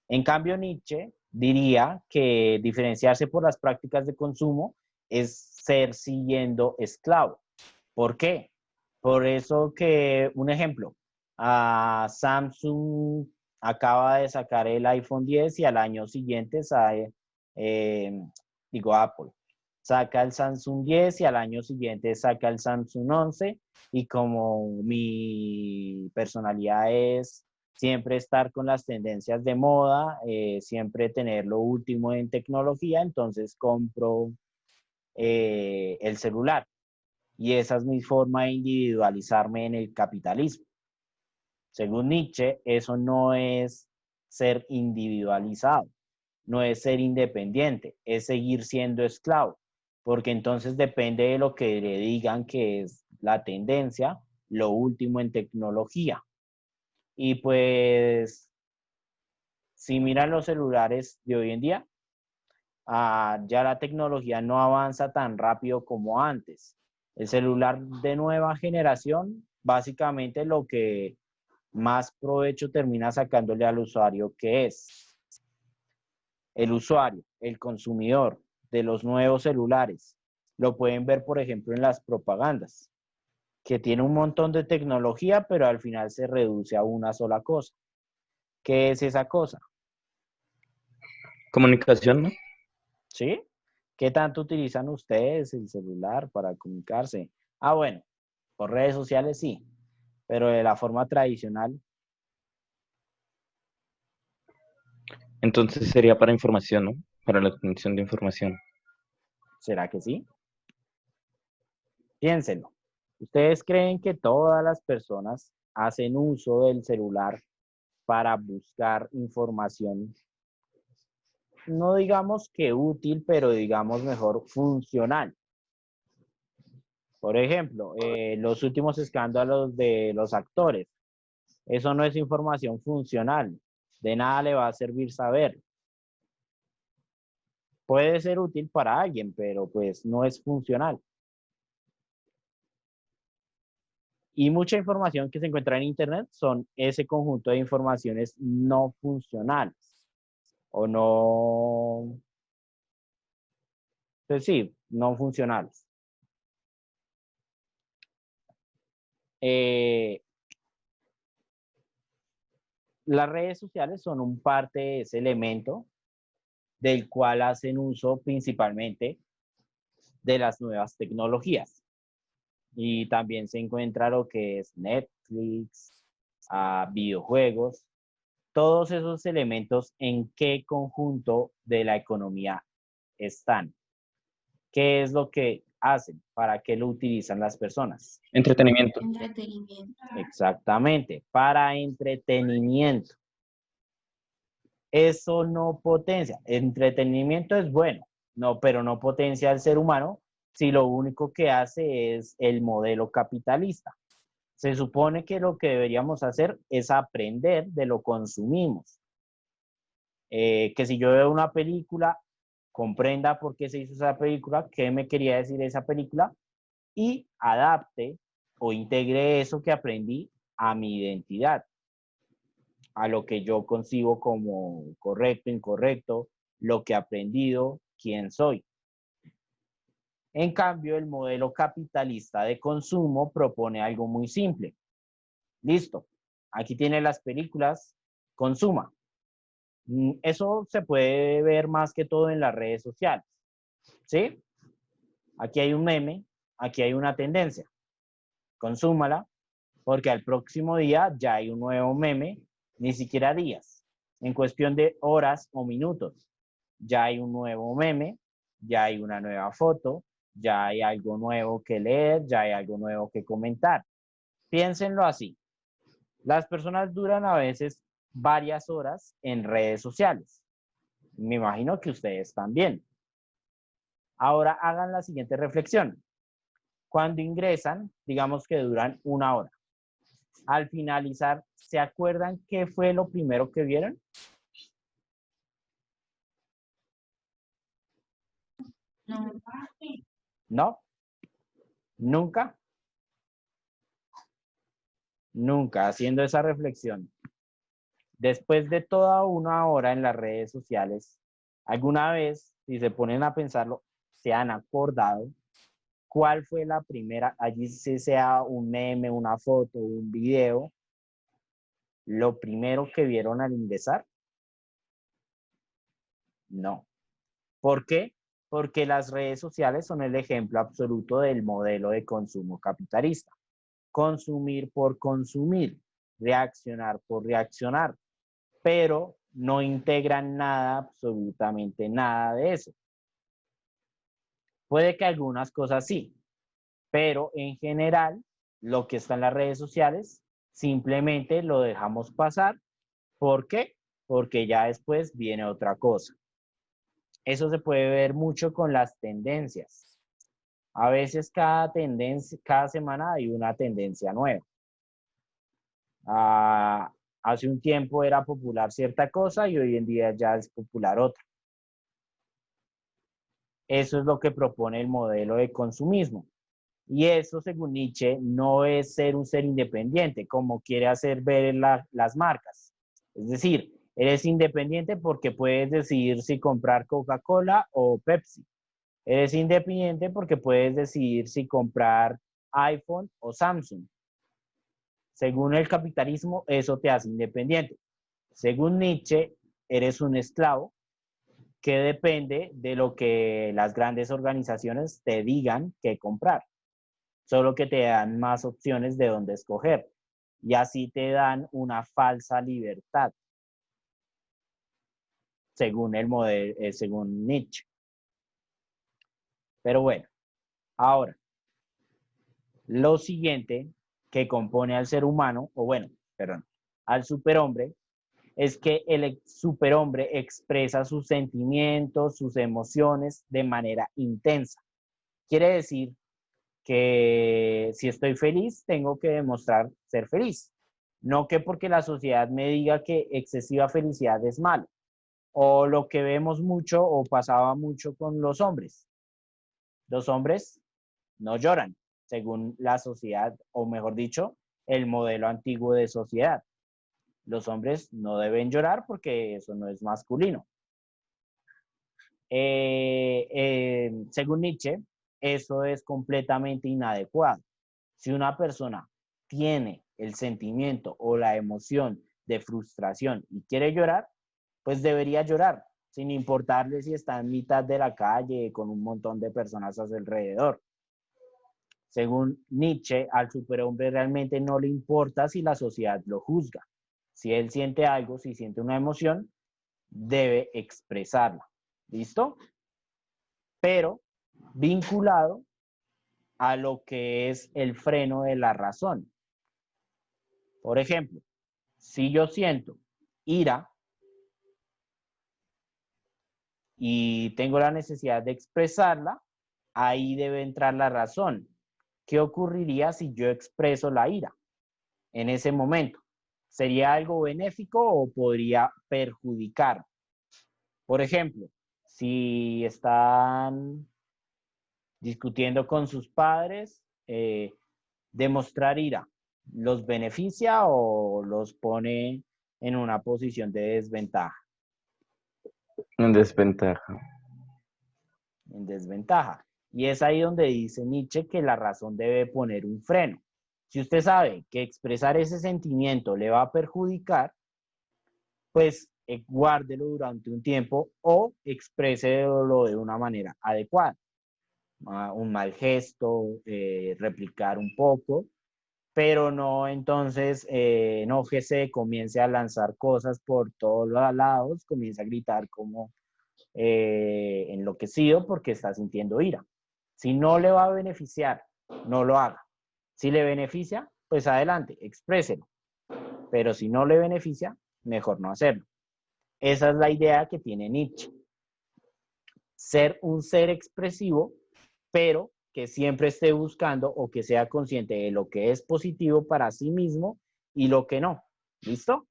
En cambio, Nietzsche diría que diferenciarse por las prácticas de consumo es ser siguiendo esclavo. ¿Por qué? Por eso que, un ejemplo, Samsung acaba de sacar el iPhone 10 y al año siguiente Apple saca el Samsung 10 y al año siguiente saca el Samsung 11 y como mi personalidad es siempre estar con las tendencias de moda, siempre tener lo último en tecnología, entonces compro el celular. Y esa es mi forma de individualizarme en el capitalismo. Según Nietzsche, eso no es ser individualizado, no es ser independiente, es seguir siendo esclavo, porque entonces depende de lo que le digan que es la tendencia, lo último en tecnología. Y pues, si miran los celulares de hoy en día, ya la tecnología no avanza tan rápido como antes. El celular de nueva generación, básicamente lo que más provecho termina sacándole al usuario, que es el usuario, el consumidor de los nuevos celulares. Lo pueden ver, por ejemplo, en las propagandas, que tiene un montón de tecnología, pero al final se reduce a una sola cosa. ¿Qué es esa cosa? Comunicación, ¿no? ¿Sí? ¿Qué tanto utilizan ustedes el celular para comunicarse? Bueno, por redes sociales sí, pero de la forma tradicional. Entonces sería para información, ¿no? Para la obtención de información. ¿Será que sí? Piénsenlo. ¿Ustedes creen que todas las personas hacen uso del celular para buscar información? No digamos que útil, pero digamos mejor funcional. Por ejemplo, los últimos escándalos de los actores. Eso no es información funcional. De nada le va a servir saber. Puede ser útil para alguien, pero pues no es funcional. Y mucha información que se encuentra en Internet son ese conjunto de informaciones no funcionales o no, pues sí, no funcionales. Las redes sociales son un parte de ese elemento del cual hacen uso principalmente de las nuevas tecnologías. Y también se encuentra lo que es Netflix, videojuegos, todos esos elementos en qué conjunto de la economía están. ¿Qué es lo que hacen? ¿Para qué lo utilizan las personas? Entretenimiento. Entretenimiento. Exactamente, para entretenimiento. Eso no potencia. Entretenimiento es bueno, no, pero no potencia al ser humano si lo único que hace es el modelo capitalista. Se supone que lo que deberíamos hacer es aprender de lo que consumimos. Que si yo veo una película, comprenda por qué se hizo esa película, qué me quería decir esa película y adapte o integre eso que aprendí a mi identidad, a lo que yo concibo como correcto, incorrecto, lo que he aprendido, quién soy. En cambio, el modelo capitalista de consumo propone algo muy simple. Listo, aquí tiene las películas, consuma. Eso se puede ver más que todo en las redes sociales, ¿sí? Aquí hay un meme, aquí hay una tendencia. Consúmala, porque al próximo día ya hay un nuevo meme, ni siquiera días, en cuestión de horas o minutos. Ya hay un nuevo meme, ya hay una nueva foto, ya hay algo nuevo que leer, ya hay algo nuevo que comentar. Piénsenlo así. Las personas duran a veces varias horas en redes sociales. Me imagino que ustedes también. Ahora hagan la siguiente reflexión. Cuando ingresan, digamos que duran una hora. Al finalizar, ¿se acuerdan qué fue lo primero que vieron? No. ¿No? ¿Nunca? Nunca, haciendo esa reflexión. Después de toda una hora en las redes sociales, ¿alguna vez, si se ponen a pensarlo, se han acordado cuál fue la primera, allí sea un meme, una foto, un video, lo primero que vieron al ingresar? No. ¿Por qué? Porque las redes sociales son el ejemplo absoluto del modelo de consumo capitalista. Consumir por consumir, reaccionar por reaccionar, pero no integran nada, absolutamente nada de eso. Puede que algunas cosas sí, pero en general lo que está en las redes sociales simplemente lo dejamos pasar. ¿Por qué? Porque ya después viene otra cosa. Eso se puede ver mucho con las tendencias. A veces cada semana hay una tendencia nueva. Hace un tiempo era popular cierta cosa y hoy en día ya es popular otra. Eso es lo que propone el modelo de consumismo. Y eso, según Nietzsche, no es ser un ser independiente, como quiere hacer ver las marcas. Es decir, eres independiente porque puedes decidir si comprar Coca-Cola o Pepsi. Eres independiente porque puedes decidir si comprar iPhone o Samsung. Según el capitalismo, eso te hace independiente. Según Nietzsche, eres un esclavo que depende de lo que las grandes organizaciones te digan que comprar. Solo que te dan más opciones de dónde escoger. Y así te dan una falsa libertad, según el modelo, según Nietzsche. Pero bueno, ahora, lo siguiente que compone al ser humano, o bueno, perdón, al superhombre, es que el superhombre expresa sus sentimientos, sus emociones de manera intensa. Quiere decir que si estoy feliz, tengo que demostrar ser feliz. No que porque la sociedad me diga que excesiva felicidad es malo. O lo que vemos mucho o pasaba mucho con los hombres. Los hombres no lloran, según la sociedad, o mejor dicho, el modelo antiguo de sociedad. Los hombres no deben llorar porque eso no es masculino. Según Nietzsche, eso es completamente inadecuado. Si una persona tiene el sentimiento o la emoción de frustración y quiere llorar, pues debería llorar, sin importarle si está en mitad de la calle con un montón de personas a su alrededor. Según Nietzsche, al superhombre realmente no le importa si la sociedad lo juzga. Si él siente algo, si siente una emoción, debe expresarla. ¿Listo? Pero vinculado a lo que es el freno de la razón. Por ejemplo, si yo siento ira y tengo la necesidad de expresarla, ahí debe entrar la razón. ¿Qué ocurriría si yo expreso la ira en ese momento? ¿Sería algo benéfico o podría perjudicar? Por ejemplo, si están discutiendo con sus padres, demostrar ira, ¿los beneficia o los pone en una posición de desventaja? En desventaja. En desventaja. Y es ahí donde dice Nietzsche que la razón debe poner un freno. Si usted sabe que expresar ese sentimiento le va a perjudicar, pues guárdelo durante un tiempo o expréselo de una manera adecuada. Un mal gesto, replicar un poco, pero no entonces enójese, comience a lanzar cosas por todos los lados, comience a gritar como enloquecido porque está sintiendo ira. Si no le va a beneficiar, no lo haga. Si le beneficia, pues adelante, expréselo. Pero si no le beneficia, mejor no hacerlo. Esa es la idea que tiene Nietzsche. Ser un ser expresivo, pero que siempre esté buscando o que sea consciente de lo que es positivo para sí mismo y lo que no. ¿Listo?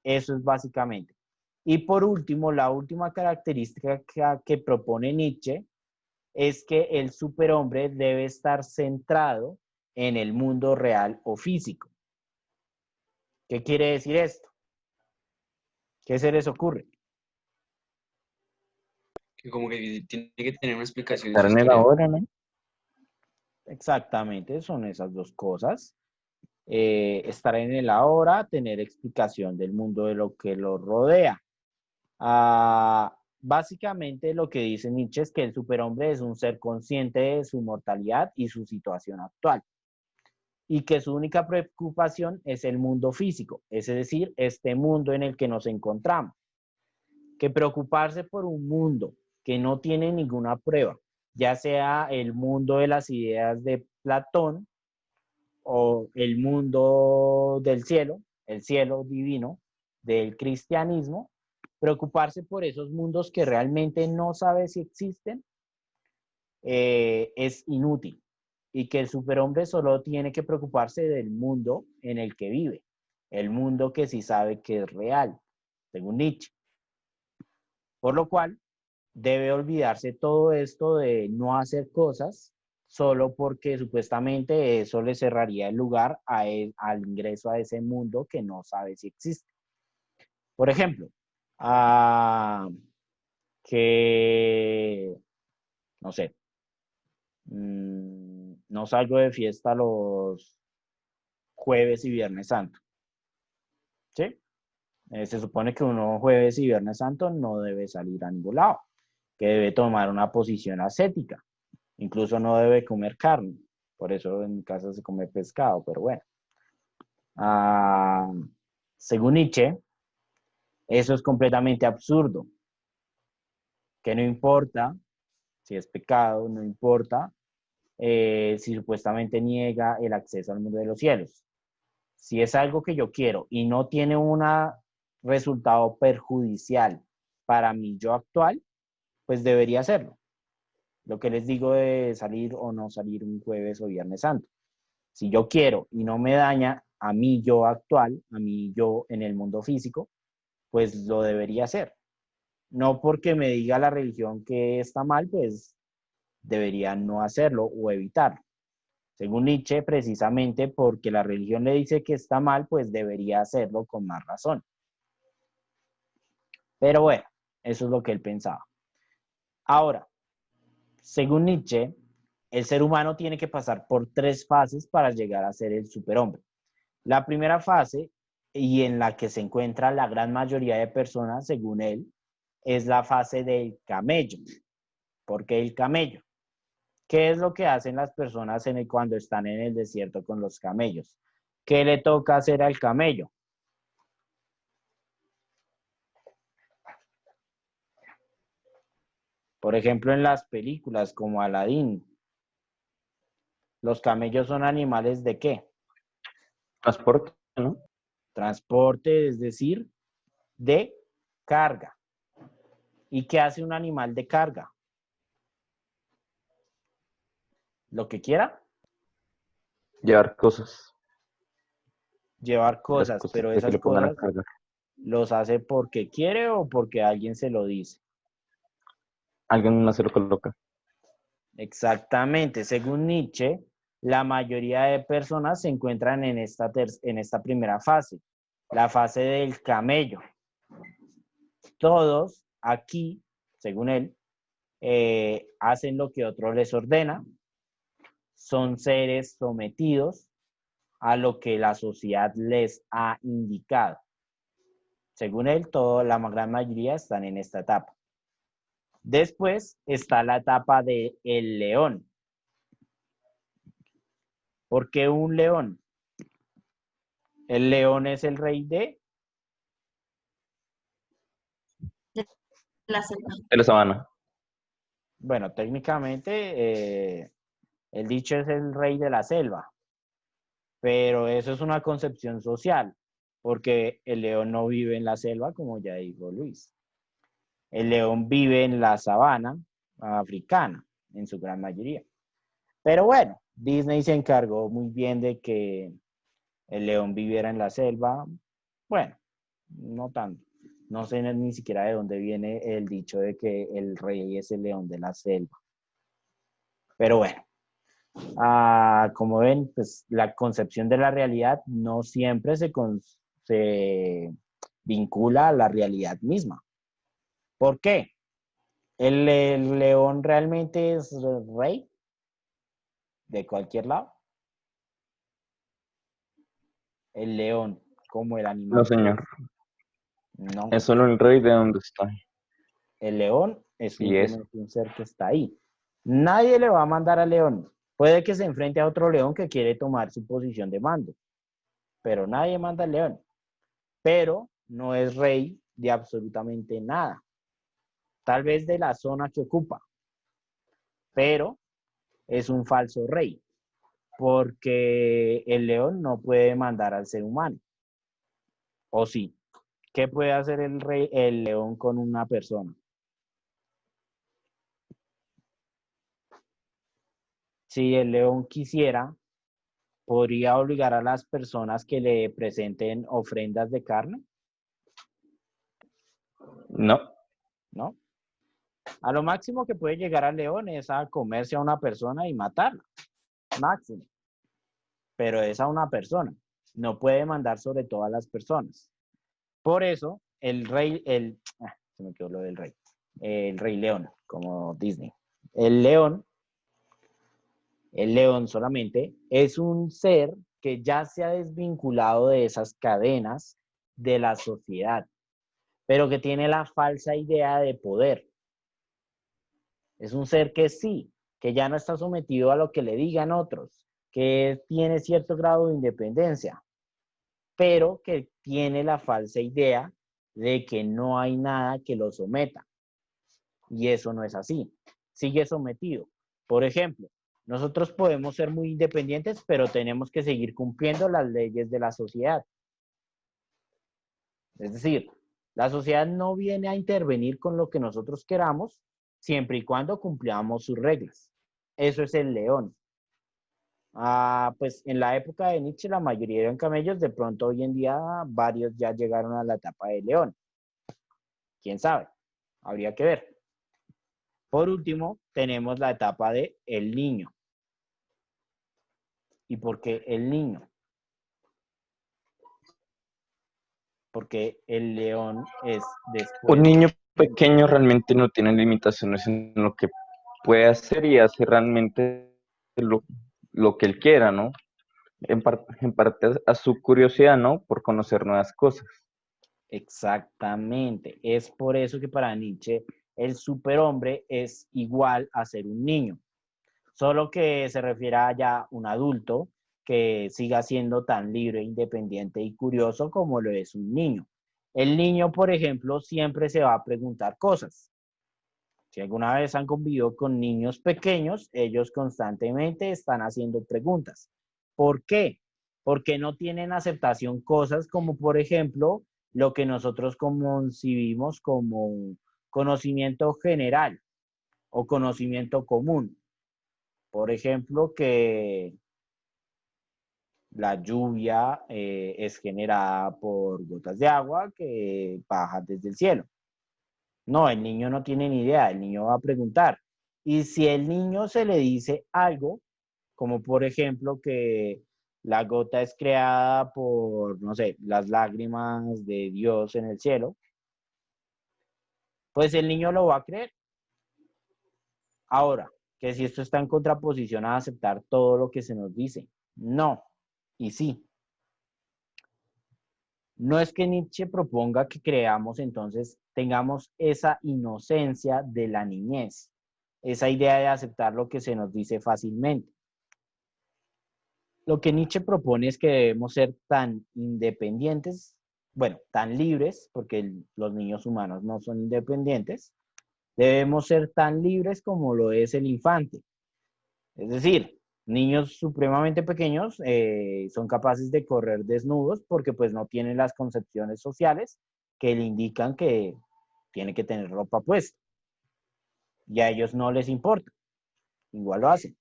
Eso es básicamente. Y por último, la última característica que propone Nietzsche es que el superhombre debe estar centrado en el mundo real o físico. ¿Qué quiere decir esto? ¿Qué se les ocurre? Que como que tiene que tener una explicación en Estar su en el historia. ahora, ¿no? Exactamente, son esas dos cosas. Estar en el ahora, tener explicación del mundo de lo que lo rodea. Básicamente lo que dice Nietzsche es que el superhombre es un ser consciente de su mortalidad y su situación actual. Y que su única preocupación es el mundo físico, es decir, este mundo en el que nos encontramos. Que preocuparse por un mundo que no tiene ninguna prueba, ya sea el mundo de las ideas de Platón o el mundo del cielo, el cielo divino del cristianismo, preocuparse por esos mundos que realmente no sabe si existen, es inútil. Y que el superhombre solo tiene que preocuparse del mundo en el que vive, el mundo que sí sabe que es real, según Nietzsche. Por lo cual, debe olvidarse todo esto de no hacer cosas solo porque supuestamente eso le cerraría el lugar a él, al ingreso a ese mundo que no sabe si existe. Por ejemplo, que, no sé, no salgo de fiesta los jueves y viernes santo, ¿sí? Se supone que uno jueves y viernes santo no debe salir a ningún lado, que debe tomar una posición ascética, incluso no debe comer carne, por eso en mi casa se come pescado, pero bueno. Según Nietzsche, eso es completamente absurdo, que no importa si es pecado, no importa si supuestamente niega el acceso al mundo de los cielos. Si es algo que yo quiero y no tiene un resultado perjudicial para mi yo actual, pues debería hacerlo. Lo que les digo de salir o no salir un jueves o viernes santo. Si yo quiero y no me daña a mí yo actual, a mí yo en el mundo físico, pues lo debería hacer. No porque me diga la religión que está mal, pues debería no hacerlo o evitarlo. Según Nietzsche, precisamente porque la religión le dice que está mal, pues debería hacerlo con más razón. Pero bueno, eso es lo que él pensaba. Ahora, según Nietzsche, el ser humano tiene que pasar por 3 fases para llegar a ser el superhombre. La primera fase, y en la que se encuentra la gran mayoría de personas, según él, es la fase del camello. ¿Por qué el camello? ¿Qué es lo que hacen las personas cuando están en el desierto con los camellos? ¿Qué le toca hacer al camello? Por ejemplo, en las películas como Aladín, ¿los camellos son animales de qué? Transporte, ¿no? Transporte, es decir, de carga. ¿Y qué hace un animal de carga? Lo que quiera, Llevar cosas, llevar las cosas, cosas pero que se esas le pongan a cosas cargar. los hace porque quiere o porque alguien se lo dice. Alguien más se lo coloca. Exactamente. Según Nietzsche, la mayoría de personas se encuentran en esta primera fase, la fase del camello. Todos aquí, según él, hacen lo que otro les ordena, son seres sometidos a lo que la sociedad les ha indicado. Según él, la gran mayoría están en esta etapa. Después está la etapa del león. ¿Por qué un león? El león es el rey de... La selva. De la sabana. Bueno, técnicamente el dicho es el rey de la selva, pero eso es una concepción social, porque el león no vive en la selva, como ya dijo Luis. El león vive en la sabana africana, en su gran mayoría. Pero bueno, Disney se encargó muy bien de que el león viviera en la selva. Bueno, no tanto. No sé ni siquiera de dónde viene el dicho de que el rey es el león de la selva. Pero bueno, como ven, pues la concepción de la realidad no siempre se vincula a la realidad misma. ¿Por qué? ¿El león realmente es rey de cualquier lado? El león, como el No, animal que es. señor. No, Es solo el rey de donde está. el león es Y es. simplemente un ser que está ahí. Nadie le va a mandar al león. Puede que se enfrente a otro león que quiere tomar su posición de mando, pero nadie manda al león. Pero no es rey de absolutamente nada. Tal vez de la zona que ocupa, pero es un falso rey, porque el león no puede mandar al ser humano. ¿O sí? ¿Qué puede hacer el león con una persona? Si el león quisiera, podría obligar a las personas que le presenten ofrendas de carne, No. ¿no? A lo máximo que puede llegar al león es a comerse a una persona y matarla. Máximo. Pero es a una persona. No puede mandar sobre todas las personas. Por eso, se me quedó lo del rey. El rey león, como Disney. El león solamente es un ser que ya se ha desvinculado de esas cadenas de la sociedad, pero que tiene la falsa idea de poder. Es un ser que sí, que ya no está sometido a lo que le digan otros, que tiene cierto grado de independencia, pero que tiene la falsa idea de que no hay nada que lo someta. Y eso no es así. Sigue sometido. Por ejemplo, nosotros podemos ser muy independientes, pero tenemos que seguir cumpliendo las leyes de la sociedad. Es decir, la sociedad no viene a intervenir con lo que nosotros queramos, siempre y cuando cumplamos sus reglas. Eso es el león. Pues en la época de Nietzsche la mayoría eran camellos, de pronto hoy en día varios ya llegaron a la etapa de león. ¿Quién sabe? Habría que ver. Por último, tenemos la etapa de el niño. ¿Y por qué el niño? Porque el león es después Un de... niño pequeño realmente no tiene limitaciones en lo que puede hacer y hace realmente lo que él quiera, ¿no? En parte a su curiosidad, ¿no? Por conocer nuevas cosas. Exactamente. Es por eso que para Nietzsche el superhombre es igual a ser un niño, solo que se refiere a ya un adulto que siga siendo tan libre, independiente y curioso como lo es un niño. El niño, por ejemplo, siempre se va a preguntar cosas. Si alguna vez han convivido con niños pequeños, ellos constantemente están haciendo preguntas. ¿Por qué? Porque no tienen aceptación cosas como, por ejemplo, lo que nosotros concibimos como conocimiento general o conocimiento común. Por ejemplo, que la lluvia es generada por gotas de agua que bajan desde el cielo. No, el niño no tiene ni idea, el niño va a preguntar. Y si el niño se le dice algo, como por ejemplo que la gota es creada por, no sé, las lágrimas de Dios en el cielo, pues el niño lo va a creer. Ahora, que si esto está en contraposición a aceptar todo lo que se nos dice, no, y sí. No es que Nietzsche proponga que creamos, entonces tengamos esa inocencia de la niñez, esa idea de aceptar lo que se nos dice fácilmente. Lo que Nietzsche propone es que debemos ser tan independientes, bueno, tan libres, porque los niños humanos no son independientes, debemos ser tan libres como lo es el infante. Es decir, niños supremamente pequeños son capaces de correr desnudos porque pues no tienen las concepciones sociales que le indican que tiene que tener ropa puesta. Y a ellos no les importa, igual lo hacen.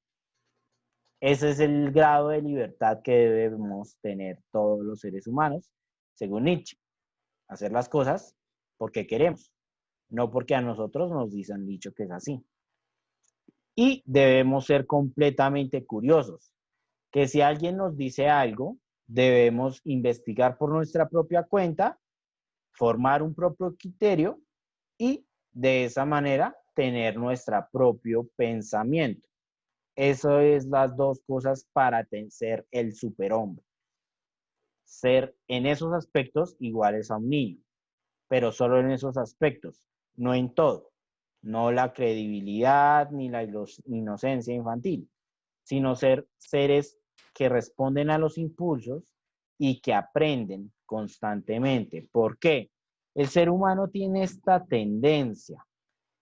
Ese es el grado de libertad que debemos tener todos los seres humanos, según Nietzsche. Hacer las cosas porque queremos, no porque a nosotros nos han dicho que es así. Y debemos ser completamente curiosos, que si alguien nos dice algo, debemos investigar por nuestra propia cuenta, formar un propio criterio y de esa manera tener nuestro propio pensamiento. Eso es las dos cosas para ser el superhombre. Ser en esos aspectos iguales a un niño, pero solo en esos aspectos, no en todo. No la credibilidad ni la inocencia infantil, sino ser seres que responden a los impulsos y que aprenden constantemente. ¿Por qué? El ser humano tiene esta tendencia.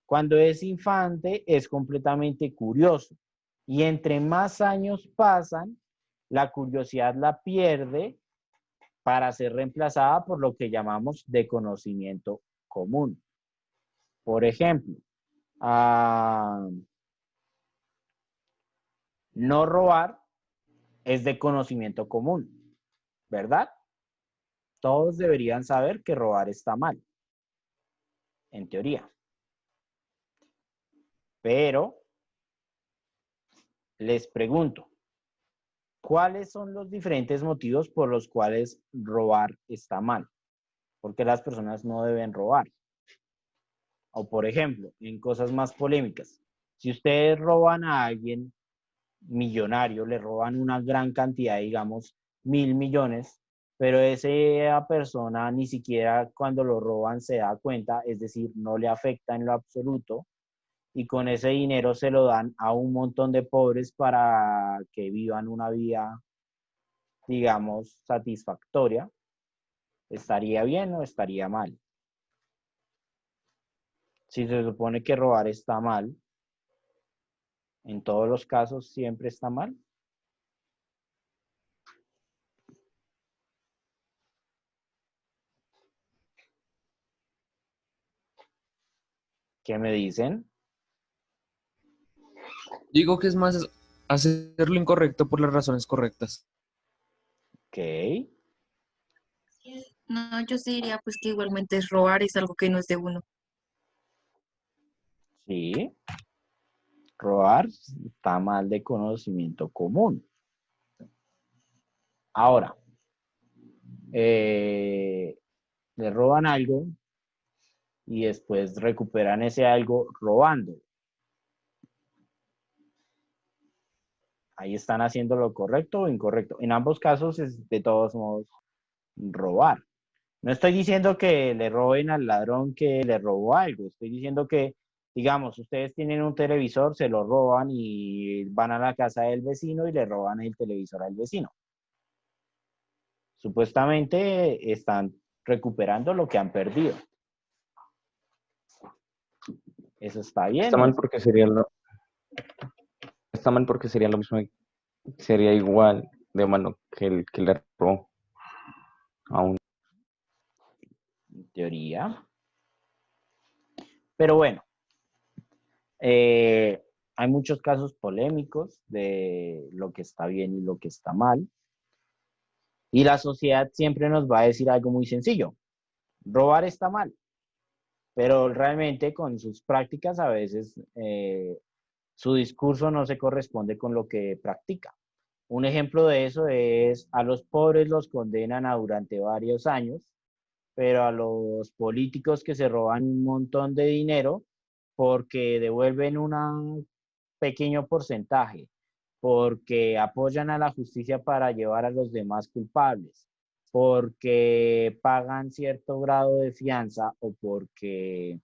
Cuando es infante es completamente curioso y entre más años pasan, la curiosidad la pierde para ser reemplazada por lo que llamamos de conocimiento común. Por ejemplo, no robar es de conocimiento común, ¿verdad? Todos deberían saber que robar está mal, en teoría. Pero les pregunto, ¿cuáles son los diferentes motivos por los cuales robar está mal? Porque las personas no deben robar. O por ejemplo, en cosas más polémicas, si ustedes roban a alguien millonario, le roban una gran cantidad, digamos, 1.000 millones, pero esa persona ni siquiera cuando lo roban se da cuenta, es decir, no le afecta en lo absoluto, y con ese dinero se lo dan a un montón de pobres para que vivan una vida, digamos, satisfactoria. ¿Estaría bien o estaría mal? Si se supone que robar está mal, en todos los casos siempre está mal. ¿Qué me dicen? Digo que es más hacer lo incorrecto por las razones correctas. Ok. No, yo sí diría pues que igualmente es robar, es algo que no es de uno. Sí. Robar está mal de conocimiento común. Ahora, le roban algo y después recuperan ese algo robando. Ahí están haciendo lo correcto o incorrecto. En ambos casos es de todos modos robar. No estoy diciendo que le roben al ladrón que le robó algo. Estoy diciendo que, digamos, ustedes tienen un televisor, se lo roban y van a la casa del vecino y le roban el televisor al vecino. Supuestamente están recuperando lo que han perdido. ¿Eso está bien Está o mal es? porque está mal porque sería lo mismo, sería igual de malo que el que le robó a un. En teoría? Pero bueno, hay muchos casos polémicos de lo que está bien y lo que está mal. Y la sociedad siempre nos va a decir algo muy sencillo. Robar está mal, pero realmente con sus prácticas a veces su discurso no se corresponde con lo que practica. Un ejemplo de eso es a los pobres los condenan a durante varios años, pero a los políticos que se roban un montón de dinero porque devuelven un pequeño porcentaje, porque apoyan a la justicia para llevar a los demás culpables, porque pagan cierto grado de fianza o porque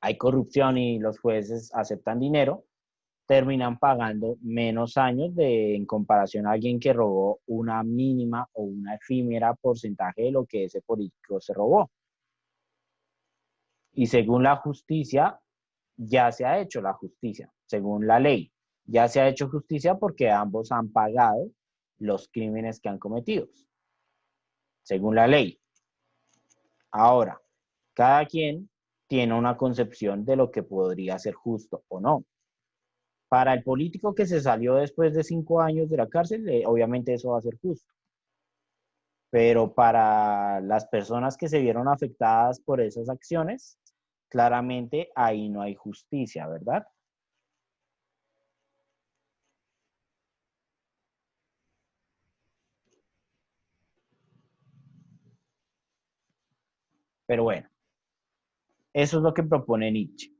hay corrupción y los jueces aceptan dinero, terminan pagando menos años en comparación a alguien que robó una mínima o una efímera porcentaje de lo que ese político se robó. Y según la justicia, ya se ha hecho la justicia, según la ley. Ya se ha hecho justicia porque ambos han pagado los crímenes que han cometido, según la ley. Ahora, cada quien tiene una concepción de lo que podría ser justo o no. Para el político que se salió después de 5 años de la cárcel, obviamente eso va a ser justo. Pero para las personas que se vieron afectadas por esas acciones, claramente ahí no hay justicia, ¿verdad? Pero bueno, eso es lo que propone Nietzsche.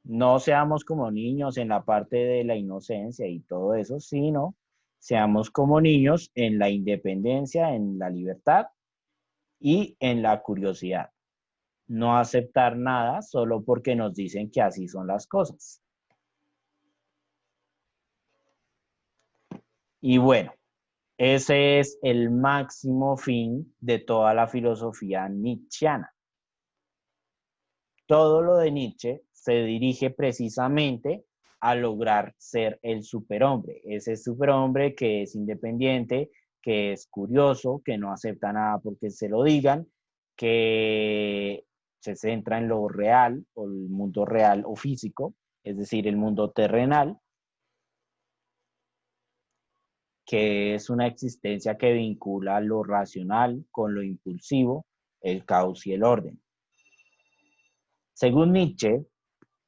No seamos como niños en la parte de la inocencia y todo eso, sino seamos como niños en la independencia, en la libertad y en la curiosidad. No aceptar nada solo porque nos dicen que así son las cosas. Y bueno, ese es el máximo fin de toda la filosofía nietzscheana. Todo lo de Nietzsche se dirige precisamente a lograr ser el superhombre, ese superhombre que es independiente, que es curioso, que no acepta nada porque se lo digan, que se centra en lo real o el mundo real o físico, es decir, el mundo terrenal, que es una existencia que vincula lo racional con lo impulsivo, el caos y el orden. Según Nietzsche,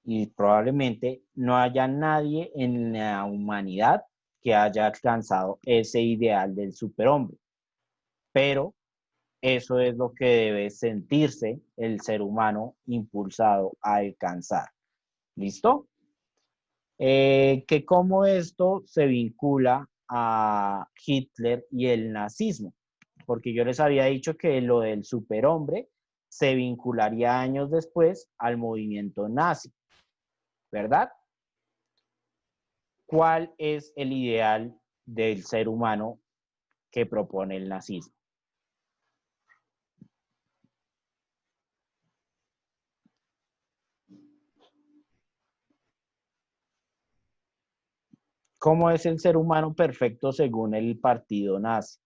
y probablemente no haya nadie en la humanidad que haya alcanzado ese ideal del superhombre, pero eso es lo que debe sentirse el ser humano impulsado a alcanzar. ¿Listo? Que cómo esto se vincula a Hitler y el nazismo, porque yo les había dicho que lo del superhombre se vincularía años después al movimiento nazi, ¿verdad? ¿Cuál es el ideal del ser humano que propone el nazismo? ¿Cómo es el ser humano perfecto según el partido nazi?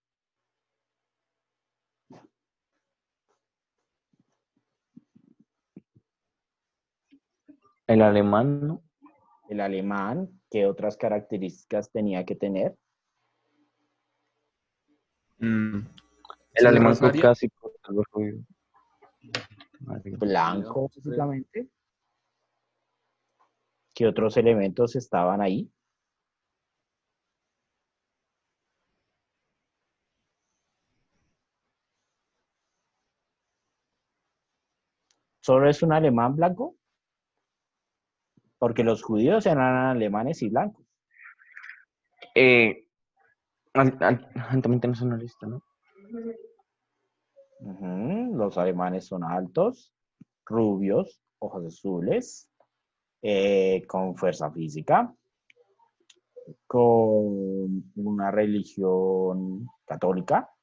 El alemán, ¿no? El alemán, ¿qué otras características tenía que tener? Mm, El alemán Rosario. caucásico, algo rubio. Blanco, físicamente. ¿Qué otros elementos estaban ahí? ¿Solo es un alemán blanco? Porque los judíos eran alemanes y blancos. Altamente nacionalista, ¿no? Los alemanes son altos, rubios, ojos azules, con fuerza física, con una religión católica,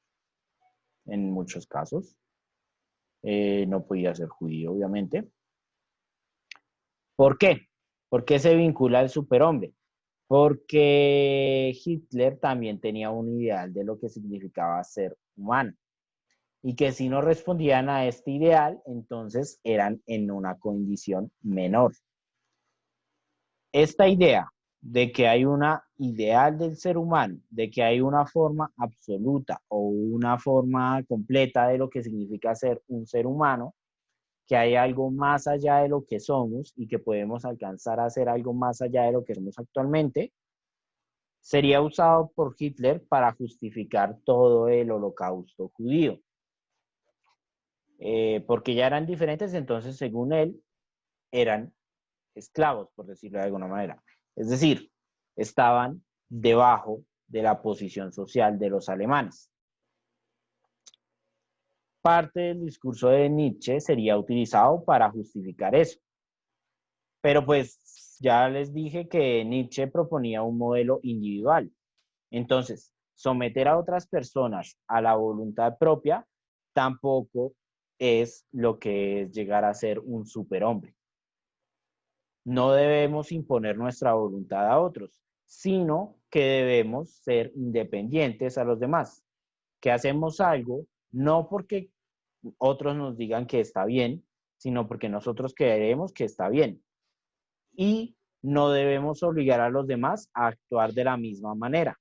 en muchos casos. No podía ser judío, obviamente. ¿Por qué? ¿Por qué se vincula al superhombre? Porque Hitler también tenía un ideal de lo que significaba ser humano. Y que si no respondían a este ideal, entonces eran en una condición menor. Esta idea de que hay una ideal del ser humano, de que hay una forma absoluta o una forma completa de lo que significa ser un ser humano, que hay algo más allá de lo que somos y que podemos alcanzar a ser algo más allá de lo que somos actualmente, sería usado por Hitler para justificar todo el holocausto judío. Porque ya eran diferentes, entonces según él, eran esclavos, por decirlo de alguna manera. Es decir, estaban debajo de la posición social de los alemanes. Parte del discurso de Nietzsche sería utilizado para justificar eso. Pero pues ya les dije que Nietzsche proponía un modelo individual. Entonces, someter a otras personas a la voluntad propia tampoco es lo que es llegar a ser un superhombre. No debemos imponer nuestra voluntad a otros, sino que debemos ser independientes a los demás, que hacemos algo no porque otros nos digan que está bien, sino porque nosotros creemos que está bien. Y no debemos obligar a los demás a actuar de la misma manera.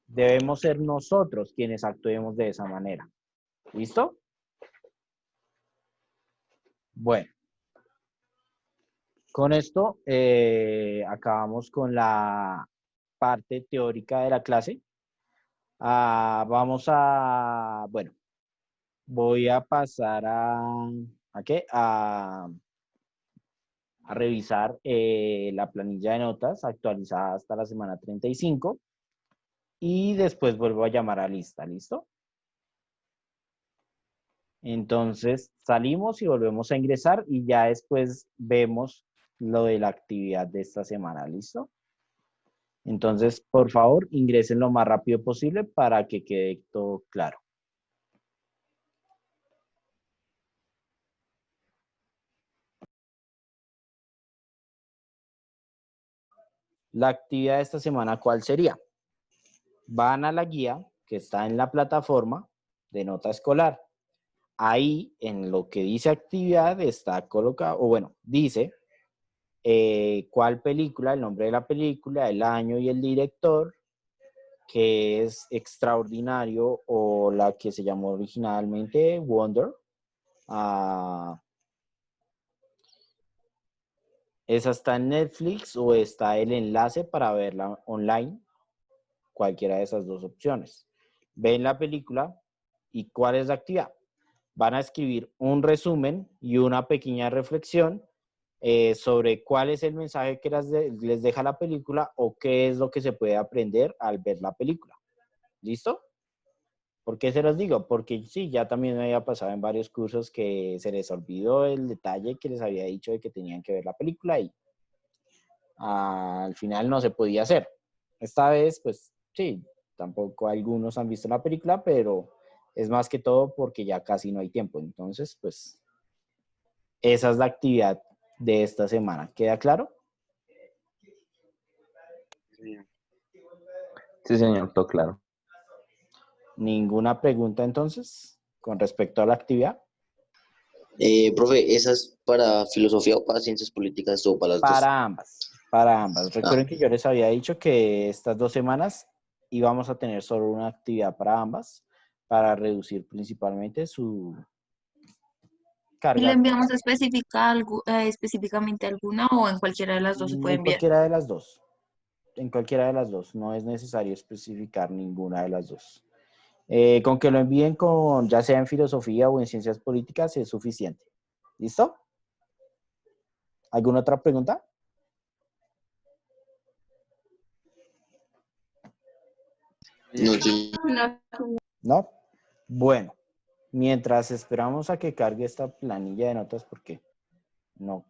Debemos ser nosotros quienes actuemos de esa manera. ¿Listo? Bueno, con esto acabamos con la parte teórica de la clase. Vamos a, bueno, voy a pasar ¿a qué? A revisar la planilla de notas actualizada hasta la semana 35 y después vuelvo a llamar a lista, ¿listo? Entonces salimos y volvemos a ingresar y ya después vemos lo de la actividad de esta semana, ¿listo? Entonces, por favor, ingresen lo más rápido posible para que quede todo claro. La actividad de esta semana, ¿cuál sería? Van a la guía que está en la plataforma de nota escolar. Ahí, en lo que dice actividad, está colocado, o bueno, dice cuál película, el nombre de la película, el año y el director, que es Extraordinario o la que se llamó originalmente Wonder. Esa está en Netflix o está el enlace para verla online, cualquiera de esas dos opciones. Ven la película y cuál es la actividad. Van a escribir un resumen y una pequeña reflexión sobre cuál es el mensaje que les deja la película o qué es lo que se puede aprender al ver la película. ¿Listo? ¿Por qué se los digo? Porque sí, ya también me había pasado en varios cursos que se les olvidó el detalle que les había dicho de que tenían que ver la película y al final no se podía hacer. Esta vez, pues sí, tampoco algunos han visto la película, pero es más que todo porque ya casi no hay tiempo. Entonces, pues esa es la actividad de esta semana. ¿Queda claro? Sí, señor, todo claro. ¿Ninguna pregunta entonces con respecto a la actividad? Profe, ¿esa es para filosofía o para ciencias políticas o para las dos? Para ambas. para ambas. Recuerden que yo les había dicho que estas 2 semanas íbamos a tener solo una actividad para ambas, para reducir principalmente su ¿Y le carga. enviamos específicamente alguna o en cualquiera de las dos se puede En enviar? cualquiera de las dos. En cualquiera de las dos. No es necesario especificar ninguna de las dos. Con que lo envíen con, ya sea en filosofía o en ciencias políticas, es suficiente. ¿Listo? ¿Alguna otra pregunta? No, sí. ¿No? Bueno, mientras esperamos a que cargue esta planilla de notas, porque no